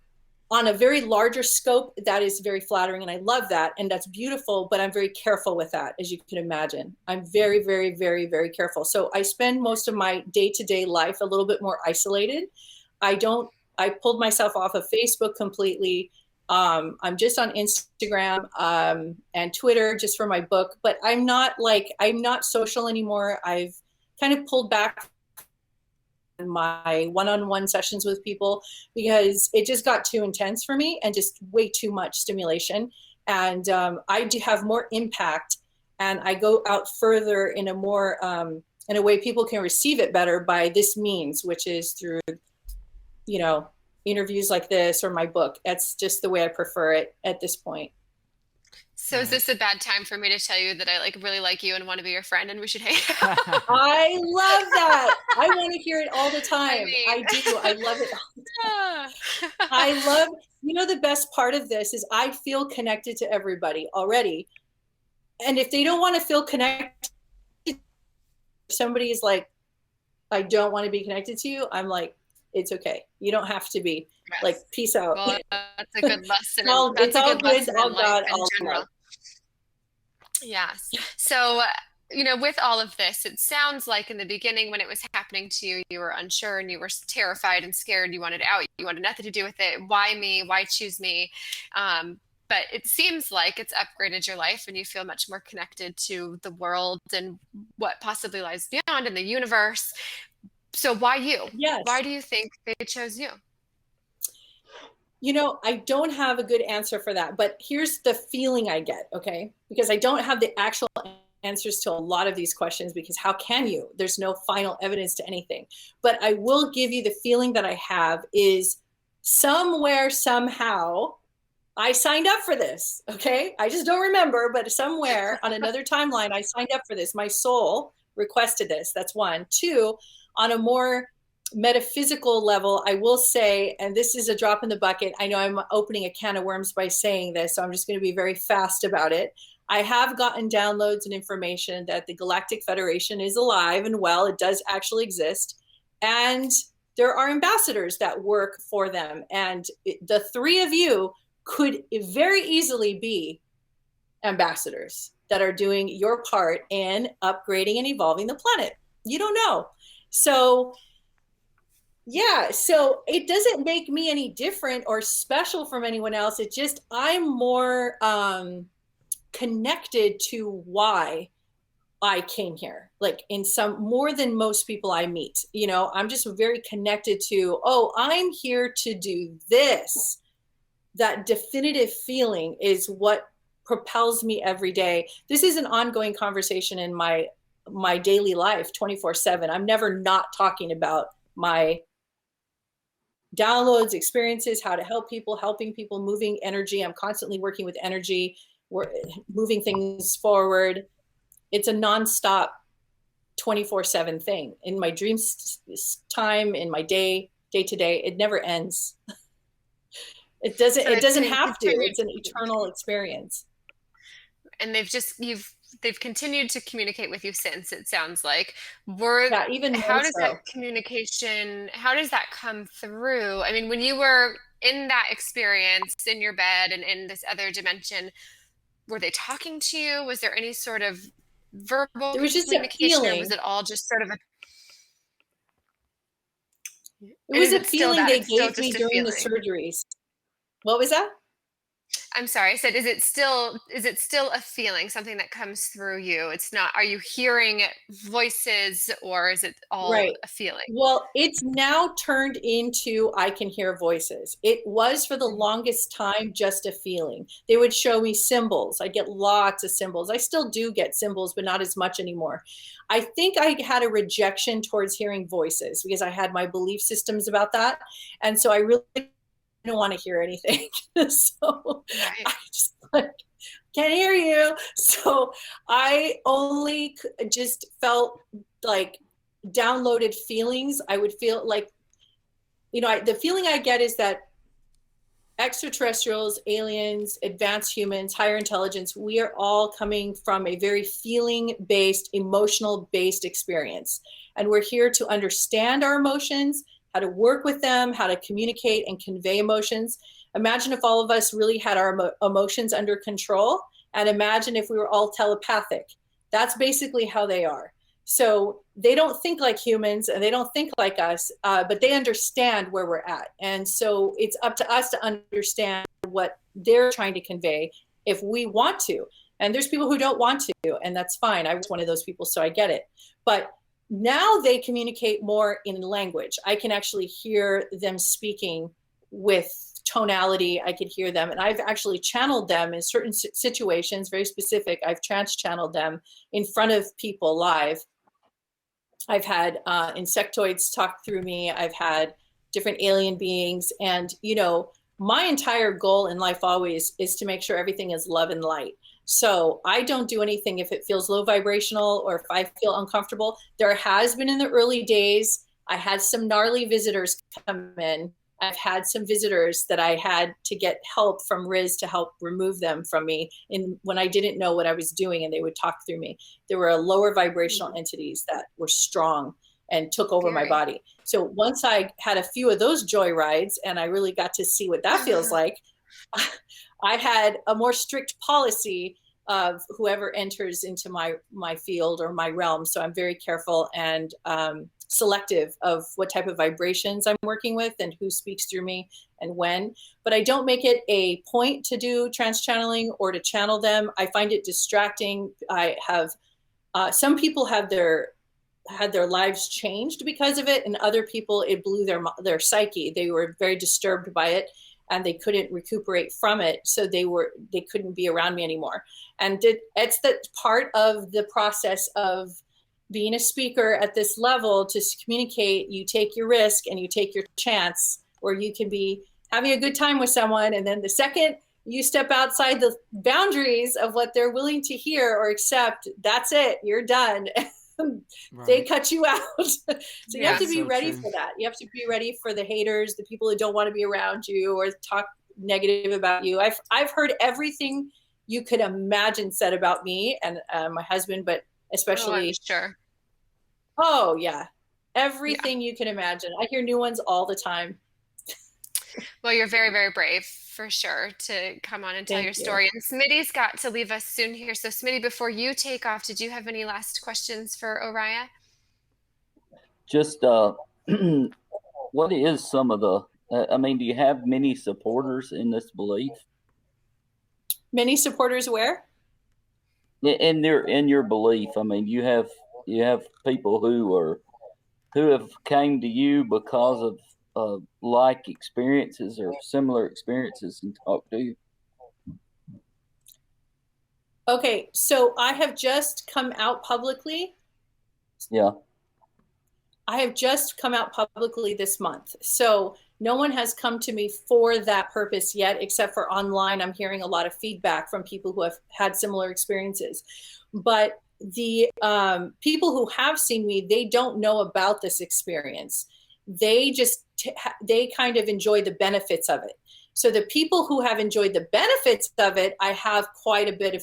on a very larger scope. That is very flattering, and I love that, and that's beautiful, but I'm very careful with that, as you can imagine. I'm very, very, very, very careful. So I spend most of my day-to-day life a little bit more isolated. I pulled myself off of Facebook completely. I'm just on Instagram and Twitter just for my book, but I'm not social anymore. I've kind of pulled back my one-on-one sessions with people because it just got too intense for me and just way too much stimulation. And I do have more impact, and I go out further in a more in a way people can receive it better by this means, which is through interviews like this or my book. That's just the way I prefer it at this point. So is this a bad time for me to tell you that I really like you and want to be your friend and we should hang out? I love that. I want to hear it all the time. I do. I love it all the time. I love, the best part of this is I feel connected to everybody already. And if they don't want to feel connected, if somebody is like, I don't want to be connected to you, I'm like, It's okay. You don't have to be like, peace out. Well, that's a good lesson. It's all good, all God, all general. Yes. So, with all of this, it sounds like in the beginning when it was happening to you, you were unsure and you were terrified and scared. You wanted out. You wanted nothing to do with it. Why me? Why choose me? But it seems like it's upgraded your life and you feel much more connected to the world and what possibly lies beyond in the universe. So why you? Yes. Why do you think they chose you? I don't have a good answer for that, but here's the feeling I get, okay? Because I don't have the actual answers to a lot of these questions, because how can you? There's no final evidence to anything. But I will give you the feeling that I have is somewhere, somehow, I signed up for this, okay? I just don't remember, but somewhere on another timeline, I signed up for this. My soul requested this. That's one. Two, on a more metaphysical level, I will say, and this is a drop in the bucket, I know I'm opening a can of worms by saying this, so I'm just going to be very fast about it. I have gotten downloads and information that the Galactic Federation is alive and well. It does actually exist. And there are ambassadors that work for them. And the three of you could very easily be ambassadors that are doing your part in upgrading and evolving the planet. You don't know. So yeah, so it doesn't make me any different or special from anyone else. It's just I'm more connected to why I came here, like in some more than most people I meet. I'm just very connected to, I'm here to do this. That definitive feeling is what propels me every day. This is an ongoing conversation in my daily life, 24/7. I'm never not talking about my downloads, experiences, how to help people, helping people, moving energy. I'm constantly working with energy. We're moving things forward. It's a nonstop 24/7 thing in my dreams time, in my day to day. It never ends. It doesn't have to. It's an eternal experience. And they've continued to communicate with you since, it sounds like. Even how does that communication, how does that come through? I mean, when you were in that experience in your bed and in this other dimension, were they talking to you? Was there any sort of verbal communication, or was it all just sort of it was a feeling they gave me during the surgeries. What was that? I'm sorry. I said, is it still a feeling, something that comes through you? It's not, are you hearing voices, or is it all a feeling? Well, it's now turned into, I can hear voices. It was for the longest time just a feeling. They would show me symbols. I get lots of symbols. I still do get symbols, but not as much anymore. I think I had a rejection towards hearing voices because I had my belief systems about that. And so I really don't want to hear anything. So I just can't hear you. So I only just felt like downloaded feelings. I would feel like, the feeling I get is that extraterrestrials, aliens, advanced humans, higher intelligence, we are all coming from a very feeling-based, emotional-based experience. And we're here to understand our emotions, how to work with them, how to communicate and convey emotions. Imagine if all of us really had our emotions under control, and imagine if we were all telepathic. That's basically how they are. So they don't think like humans and they don't think like us, but they understand where we're at. And so it's up to us to understand what they're trying to convey if we want to. And there's people who don't want to, and that's fine. I was one of those people, so I get it. But now they communicate more in language. I can actually hear them speaking with tonality. I could hear them, and I've actually channeled them in certain situations, very specific. I've trans-channeled them in front of people live. I've had insectoids talk through me. I've had different alien beings. And, my entire goal in life always is to make sure everything is love and light. So I don't do anything if it feels low vibrational or if I feel uncomfortable. There has been in the early days, I had some gnarly visitors come in. I've had some visitors that I had to get help from Riz to help remove them from me when I didn't know what I was doing, and they would talk through me. There were lower vibrational entities that were strong. and took over my body. So once I had a few of those joy rides and I really got to see what that feels like, I had a more strict policy of whoever enters into my field or my realm. So I'm very careful and selective of what type of vibrations I'm working with and who speaks through me and when. But I don't make it a point to do trance channeling or to channel them. I find it distracting. I have some people had their lives changed because of it, and other people it blew their psyche. They were very disturbed by it, and they couldn't recuperate from it, so they couldn't be around me anymore. And it's the part of the process of being a speaker at this level to communicate. You take your risk and you take your chance, where you can be having a good time with someone, and then the second you step outside the boundaries of what they're willing to hear or accept, that's it, you're done. Right. They cut you out. So you have to be ready for that. You have to be ready for the haters, the people who don't want to be around you or talk negative about you. I've heard everything you could imagine said about me and my husband, but especially Oh yeah, everything you can imagine. I hear new ones all the time. Well, you're very, very brave for sure to come on and tell your story. And Smitty's got to leave us soon here. So Smitty, before you take off, did you have any last questions for Oriah? Just what is some of the, do you have many supporters in this belief? Many supporters where? In your belief. I mean, you have people who have came to you because of like experiences or similar experiences and talk to you. Okay, so I have just come out publicly. Yeah. I have just come out publicly this month. So no one has come to me for that purpose yet, except for online. I'm hearing a lot of feedback from people who have had similar experiences. But the people who have seen me, they don't know about this experience. They just, they kind of enjoy the benefits of it. So the people who have enjoyed the benefits of it, I have quite a bit of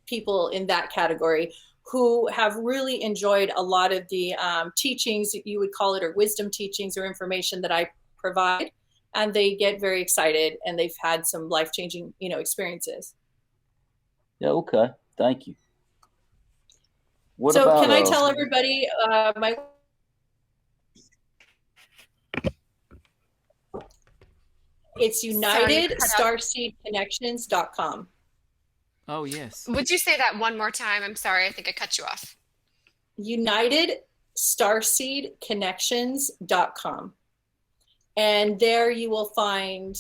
people in that category who have really enjoyed a lot of the teachings, you would call it, or wisdom teachings or information that I provide. And they get very excited and they've had some life-changing, experiences. Yeah. Okay. Thank you. So can I tell everybody my... It's UnitedStarseedConnections.com. Oh, yes. Would you say that one more time? I'm sorry. I think I cut you off. UnitedStarseedConnections.com. And there you will find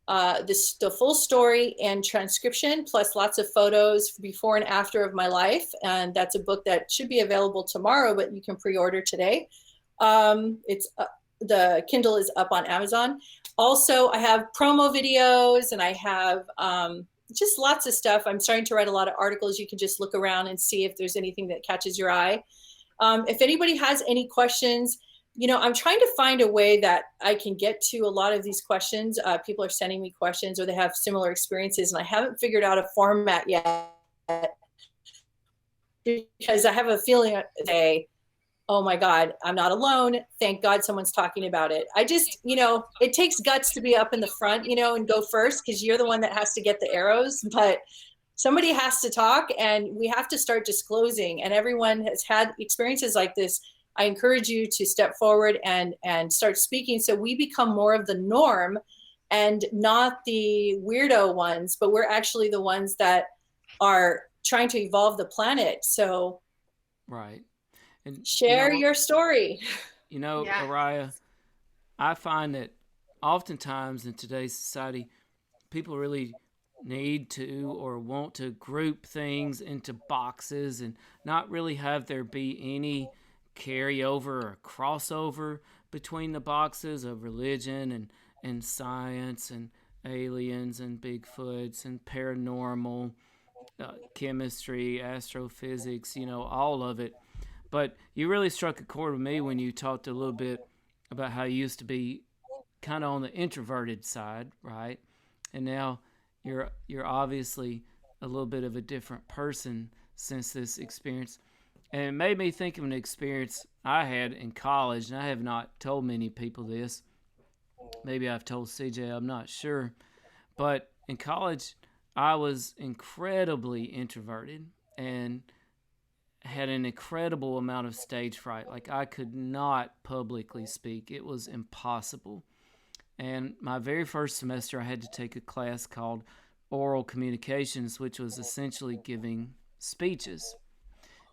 the full story and transcription, plus lots of photos before and after of my life. And that's a book that should be available tomorrow, but you can pre-order today. It's the Kindle is up on Amazon. Also, I have promo videos and I have just lots of stuff. I'm starting to write a lot of articles. You can just look around and see if there's anything that catches your eye. If anybody has any questions, I'm trying to find a way that I can get to a lot of these questions. People are sending me questions or they have similar experiences, and I haven't figured out a format yet because I have a feeling today, oh my God, I'm not alone. Thank God someone's talking about it. I just, it takes guts to be up in the front, and go first because you're the one that has to get the arrows, but somebody has to talk and we have to start disclosing, and everyone has had experiences like this. I encourage you to step forward and start speaking so we become more of the norm and not the weirdo ones, but we're actually the ones that are trying to evolve the planet. So right. And share your story. Oriah, I find that oftentimes in today's society, people really need to or want to group things into boxes and not really have there be any carryover or crossover between the boxes of religion and science and aliens and Bigfoots and paranormal, chemistry, astrophysics, all of it. But you really struck a chord with me when you talked a little bit about how you used to be kind of on the introverted side, right? And now you're obviously a little bit of a different person since this experience. And it made me think of an experience I had in college, and I have not told many people this. Maybe I've told CJ, I'm not sure. But in college, I was incredibly introverted and had an incredible amount of stage fright. Like, I could not publicly speak. It was impossible. And my very first semester, I had to take a class called Oral Communications, which was essentially giving speeches.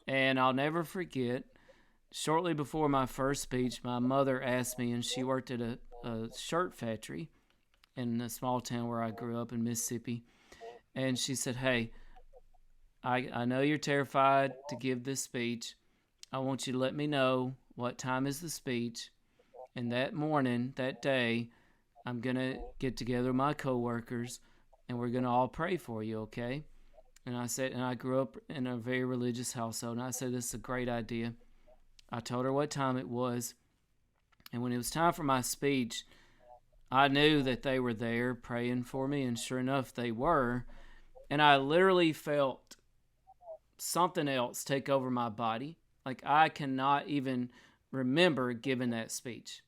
And I'll never forget, shortly before my first speech, my mother asked me, and she worked at a shirt factory in a small town where I grew up in Mississippi. And she said, hey, I know you're terrified to give this speech. I want you to let me know what time is the speech. And that morning, that day, I'm going to get together with my coworkers and we're going to all pray for you, okay? And I said, and I grew up in a very religious household, and I said, this is a great idea. I told her what time it was. And when it was time for my speech, I knew that they were there praying for me, and sure enough, they were. And I literally felt something else take over my body. Like, I cannot even remember giving that speech.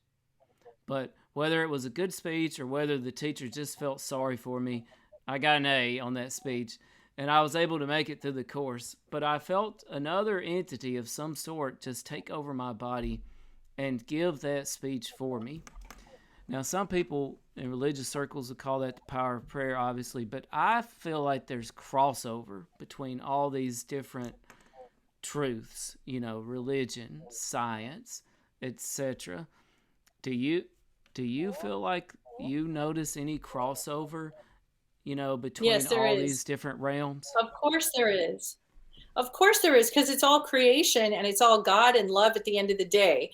But whether it was a good speech or whether the teacher just felt sorry for me, I got an A on that speech, and I was able to make it through the course. But I felt another entity of some sort just take over my body and give that speech for me. Now, some people in religious circles would call that the power of prayer, obviously, but I feel like there's crossover between all these different truths, religion, science, etc. Do you feel like you notice any crossover, between Yes, there all is. these different realms? Of course there is. Of course there is, because it's all creation and it's all God and love at the end of the day.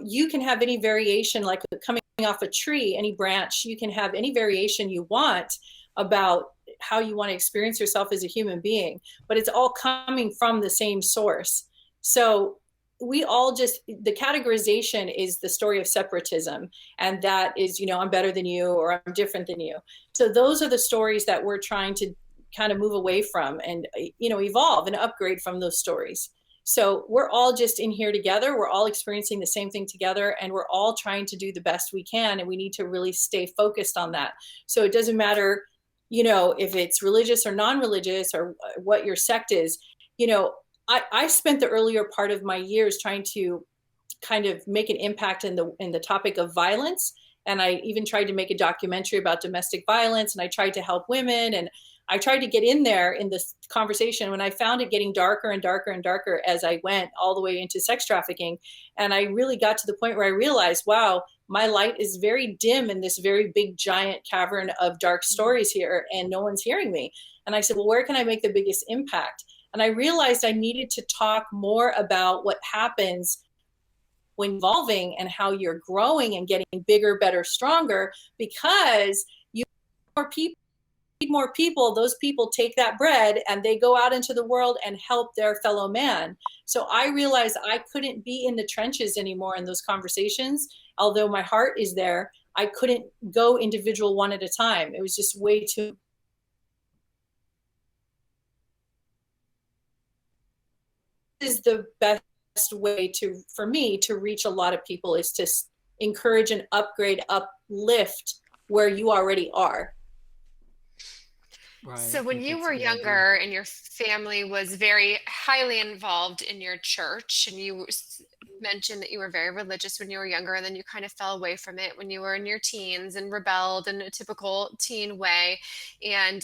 You can have any variation, like coming off a tree, any branch, you can have any variation you want about how you want to experience yourself as a human being, but it's all coming from the same source. So we all just, the categorization is the story of separatism. And that is, I'm better than you, or I'm different than you. So those are the stories that we're trying to kind of move away from and, evolve and upgrade from those stories. So we're all just in here together. We're all experiencing the same thing together, and we're all trying to do the best we can. And we need to really stay focused on that. So it doesn't matter, if it's religious or non-religious or what your sect is. I spent the earlier part of my years trying to kind of make an impact in the topic of violence. And I even tried to make a documentary about domestic violence, and I tried to help women, and I tried to get in there in this conversation when I found it getting darker and darker and darker as I went all the way into sex trafficking. And I really got to the point where I realized, wow, my light is very dim in this very big, giant cavern of dark stories here, and no one's hearing me. And I said, well, where can I make the biggest impact? And I realized I needed to talk more about what happens when evolving and how you're growing and getting bigger, better, stronger, because you need more people. Those people take that bread and they go out into the world and help their fellow man. So I realized I couldn't be in the trenches anymore in those conversations. Although my heart is there, I couldn't go individual one at a time. It was just way too. This is the best way for me to reach a lot of people, is to encourage and upgrade, uplift where you already are. Right. So when you were younger and your family was very highly involved in your church, and you mentioned that you were very religious when you were younger, and then you kind of fell away from it when you were in your teens and rebelled in a typical teen way, and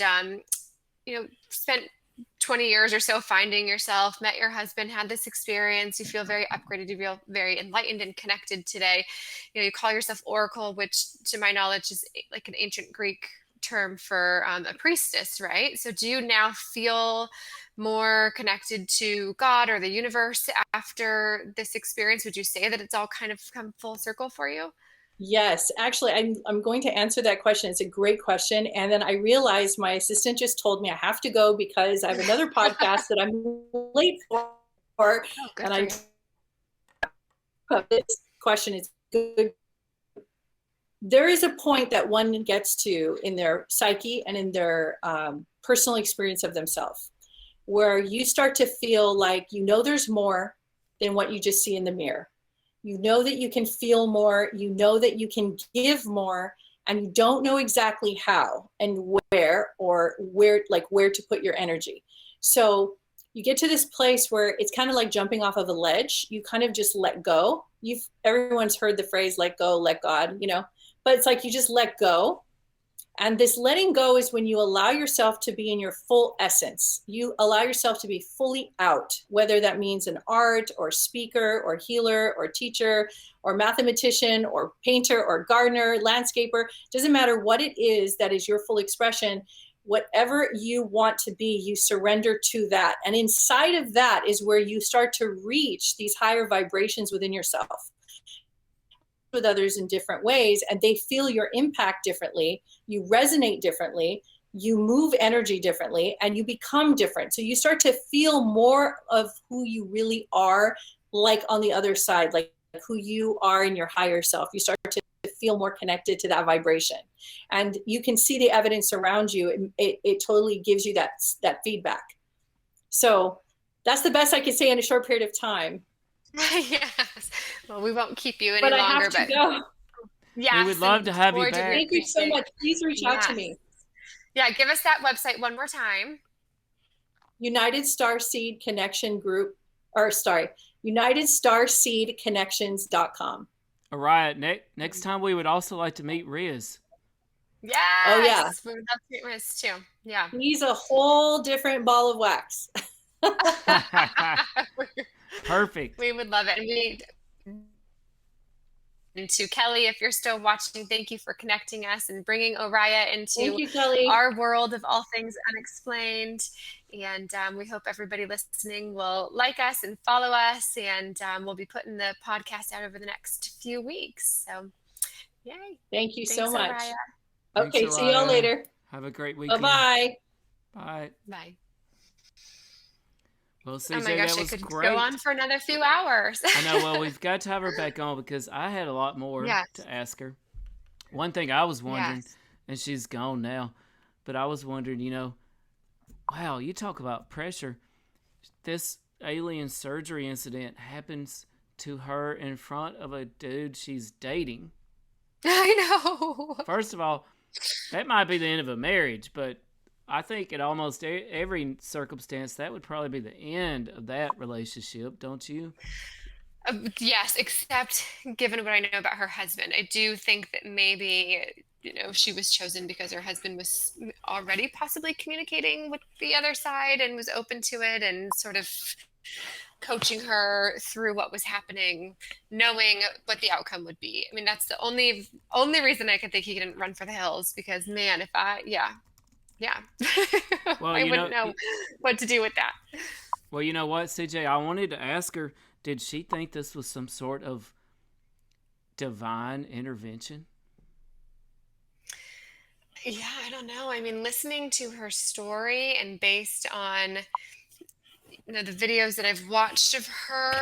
spent 20 years or so finding yourself, met your husband, had this experience, you feel very upgraded, you feel very enlightened and connected today. You call yourself Oracle, which to my knowledge is like an ancient Greek term for a priestess, right? So do you now feel more connected to God or the universe after this experience? Would you say that it's all kind of come full circle for you? Yes, actually, I'm going to answer that question. It's a great question. And then I realized my assistant just told me I have to go because I have another podcast that I'm late for. And this question is good. There is a point that one gets to in their psyche and in their personal experience of themselves, where you start to feel like, there's more, than what you just see in the mirror. You know that you can feel more, you know that you can give more, and you don't know exactly how and where, or where to put your energy. So you get to this place where it's kind of like jumping off of a ledge. You kind of just let go. Everyone's heard the phrase, let go, let God, but it's like you just let go. And this letting go is when you allow yourself to be in your full essence. You allow yourself to be fully out, whether that means an art or speaker or healer or teacher or mathematician or painter or gardener, landscaper. Doesn't matter what it is that is your full expression. Whatever you want to be, you surrender to that. And inside of that is where you start to reach these higher vibrations within yourself, with others in different ways, and they feel your impact differently. You resonate differently, you move energy differently, and you become different. So you start to feel more of who you really are, like on the other side, like who you are in your higher self. You start to feel more connected to that vibration, and you can see the evidence around you. It totally gives you that feedback. So that's the best I could say in a short period of time. Yes. Well, we won't keep you any but longer. I have to go. Yes, we would love to have you back. Thank you so much. Please reach out to me. Yeah, give us that website one more time. United Starseed Connection Group, UnitedStarseedConnections.com. Oriah, next time we would also like to meet Riz. Yes. Oh, yeah. We would love to meet Riz too. Yeah. He's a whole different ball of wax. Perfect. We would love it. And to Kelly, if you're still watching, thank you for connecting us and bringing Oriah into our world of all things unexplained. And we hope everybody listening will like us and follow us. And we'll be putting the podcast out over the next few weeks. So, yay. Thank you so much. Oriah. Okay, Thanks, see y'all later. Have a great weekend. Bye-bye. Bye. Bye. Well, CJ, oh my gosh, that was I could great. go on for another few hours. I know. Well, we've got to have her back on because I had a lot more to ask her. One thing I was wondering, and she's gone now, but I was wondering, wow, you talk about pressure. This alien surgery incident happens to her in front of a dude she's dating. I know. First of all, that might be the end of a marriage, but I think in almost every circumstance, that would probably be the end of that relationship, don't you? Yes, except given what I know about her husband. I do think that maybe, she was chosen because her husband was already possibly communicating with the other side and was open to it and sort of coaching her through what was happening, knowing what the outcome would be. I mean, that's the only reason I can think he didn't run for the hills, because, man, well, I wouldn't know what to do with that. Well, you know what, CJ? I wanted to ask her, did she think this was some sort of divine intervention? Yeah, I don't know. I mean, listening to her story and based on the videos that I've watched of her,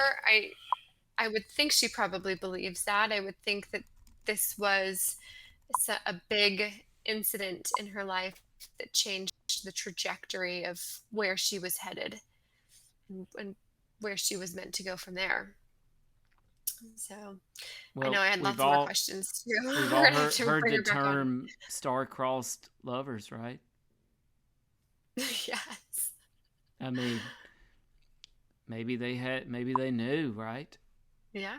I would think she probably believes that. I would think that this was a big incident in her life that changed the trajectory of where she was headed and where she was meant to go from there. So, I know I had lots more questions too. We've all heard the term star-crossed lovers, right? Yes. I mean, maybe they knew, right? Yeah.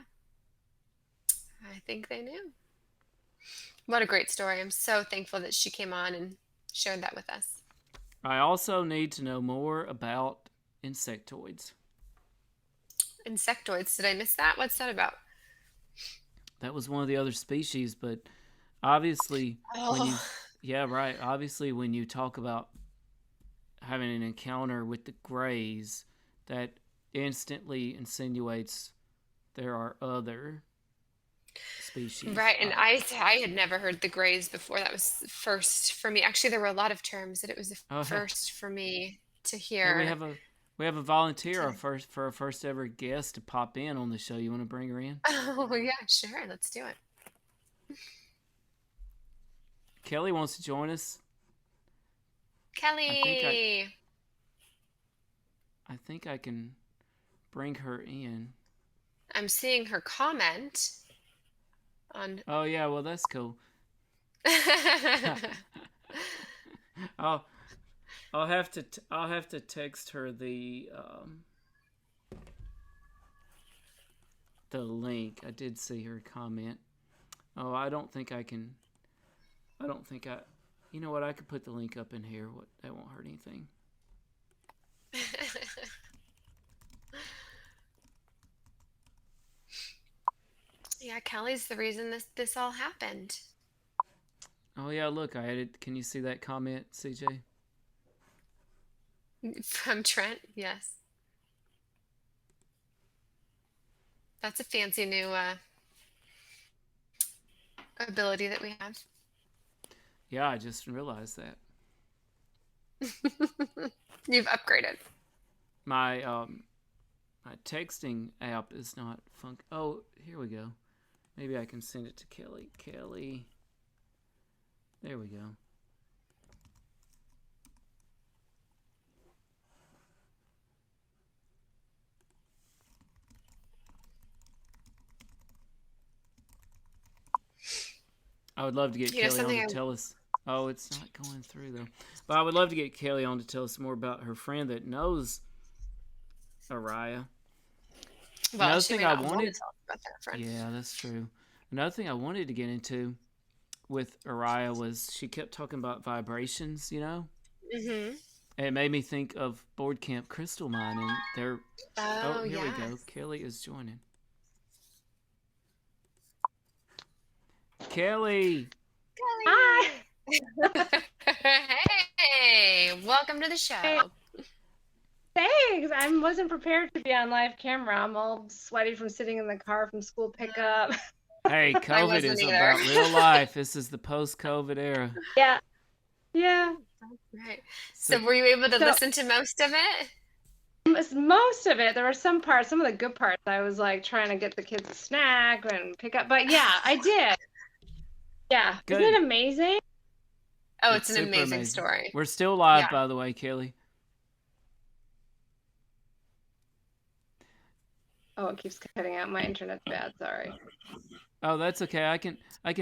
I think they knew. What a great story. I'm so thankful that she came on and shared that with us. I also need to know more about insectoids. Insectoids? Did I miss that? What's that about? That was one of the other species, but obviously obviously when you talk about having an encounter with the Greys, that instantly insinuates there are other species. Right, and I had never heard the Greys before. That was first for me. Actually, there were a lot of terms that it was the first for me to hear. Yeah, we have a volunteer for our first ever guest to pop in on the show. You want to bring her in? Oh yeah, sure. Let's do it. Kelly wants to join us. Kelly. I think I can bring her in. I'm seeing her comment on. Oh yeah, well that's cool. I'll have to text her the link. I did see her comment. Oh, I don't think I. You know what? I could put the link up in here. That won't hurt anything. Yeah, Kelly's the reason this all happened. Oh yeah, look, I added. Can you see that comment, CJ? From Trent, yes. That's a fancy new ability that we have. Yeah, I just realized that. You've upgraded. My texting app is not Oh, here we go. Maybe I can send it to Kelly. Kelly. There we go. I would love to get Kelly on to tell us. Oh, it's not going through though. But I would love to get Kelly on to tell us more about her friend that knows Oriah. Well, another she thing may I not want wanted. to talk about that friend. Yeah, that's true. Another thing I wanted to get into with Oriah was she kept talking about vibrations. You know. Mm-hmm. And it made me think of Board Camp Crystal Mining. Here we go. Kelly is joining. Kelly. Hi. Hey, welcome to the show. Hey. Thanks. I wasn't prepared to be on live camera. I'm all sweaty from sitting in the car from school pickup. Hey, COVID is about real life. This is the post-COVID era. Yeah. Yeah. Right. So were you able to listen to most of it? Most of it. There were some parts, some of the good parts. I was like trying to get the kids a snack and pick up. But yeah, I did. Yeah. Good. Isn't it amazing? Oh, it's an amazing story. We're still live, by the way, Kelly. Oh, it keeps cutting out. My internet's bad. Sorry. Oh, that's okay. I can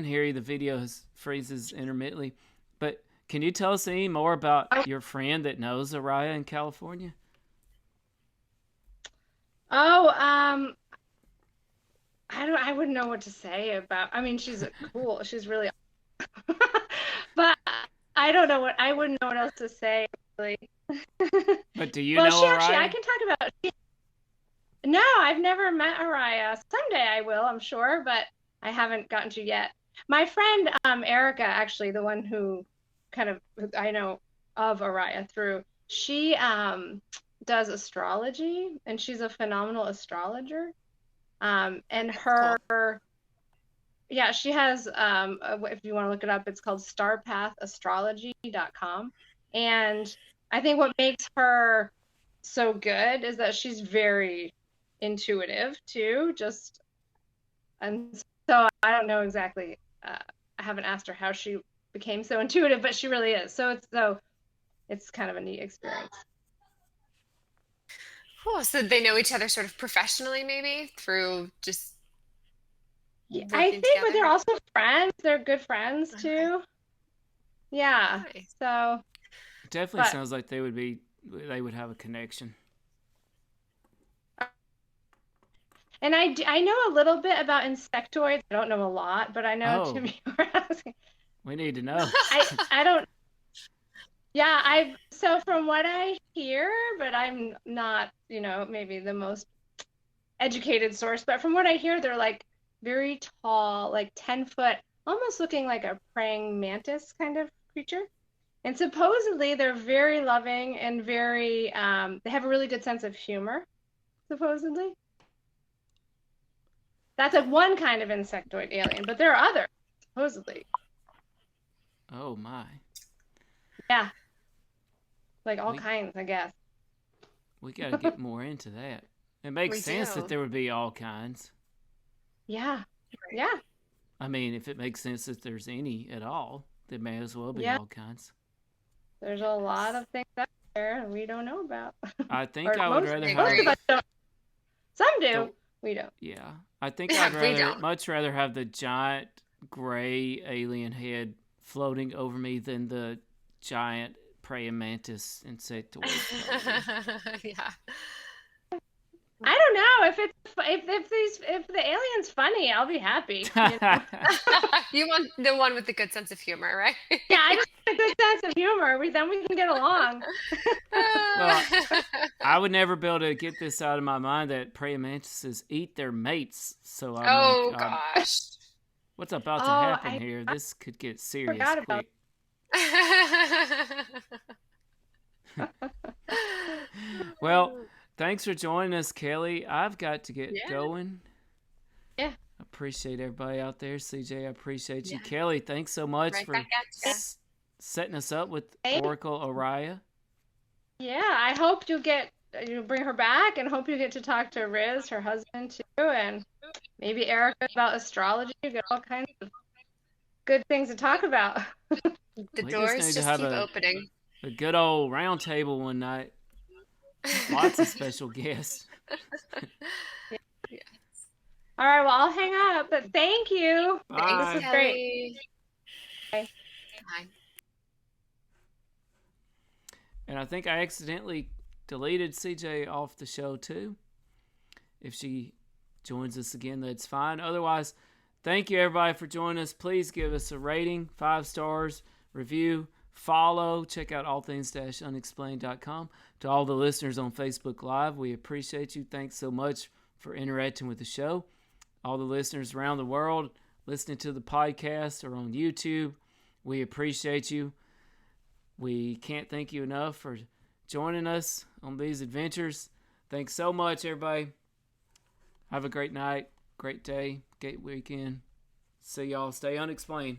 hear you. The video freezes intermittently. But can you tell us any more about your friend that knows Oriah in California? Oh, I wouldn't know what to say about. I mean, she's cool. She's really, but I wouldn't know what else to say really. But do you know Oriah? I can talk about. No, I've never met Oriah. Someday I will, I'm sure, but I haven't gotten to yet. My friend Erica, actually, the one who I know of Oriah through, she does astrology, and she's a phenomenal astrologer. And her, yeah, she has, if you want to look it up, it's called starpathastrology.com. And I think what makes her so good is that she's very intuitive too, and so I don't know exactly, I haven't asked her how she became so intuitive, but she really is. So it's kind of a neat experience. Cool. So they know each other sort of professionally, maybe through just. Yeah, I think, but they're also friends. They're good friends too. Yeah. Nice. So. Definitely sounds like they would have a connection. And I know a little bit about insectoids. I don't know a lot, but I know Timmy. We need to know. I don't. Yeah, so from what I hear, but I'm not, maybe the most educated source, but from what I hear, they're like very tall, like 10-foot, almost looking like a praying mantis kind of creature. And supposedly they're very loving and very, they have a really good sense of humor, supposedly. That's like one kind of insectoid alien, but there are others, supposedly. Oh my. Yeah. Like all kinds, I guess. We got to get more into that. It makes sense that there would be all kinds. Yeah. Yeah. I mean, if it makes sense that there's any at all, there may as well be all kinds. There's a lot of things out there we don't know about. I think I would rather have... Most of us don't. Some do, We don't. Yeah, I think Yeah, I'd much rather have the giant gray alien head floating over me than the giant praying mantis insectoid. Yeah. I don't know if the alien's funny, I'll be happy. You know? You want the one with the good sense of humor, right? Yeah, I just have a good sense of humor. Then we can get along. Well, I would never be able to get this out of my mind that praying mantises eat their mates. So I'm gosh. What's about to happen here? This could get serious quick. Well, thanks for joining us, Kelly. I've got to get going. Yeah. Appreciate everybody out there. CJ, I appreciate you. Kelly, thanks so much for setting us up with Oracle Oriah. Yeah, I hope you bring her back, and hope you get to talk to Riz, her husband, too, and maybe Erica about astrology. You get all kinds of good things to talk about. The doors just keep opening. A good old round table one night. Lots of special guests. Yes. All right, well, I'll hang up, but thank you. Bye. This is great. Bye. And I think I accidentally deleted CJ off the show too. If she joins us again, that's fine. Otherwise, thank you everybody for joining us. Please give us a rating, 5 stars, review, follow, check out allthings-unexplained.com. To all the listeners on Facebook Live, we appreciate you. Thanks so much for interacting with the show. All the listeners around the world listening to the podcast or on YouTube, we appreciate you. We can't thank you enough for joining us on these adventures. Thanks so much, everybody. Have a great night, great day, great weekend. See y'all. Stay unexplained.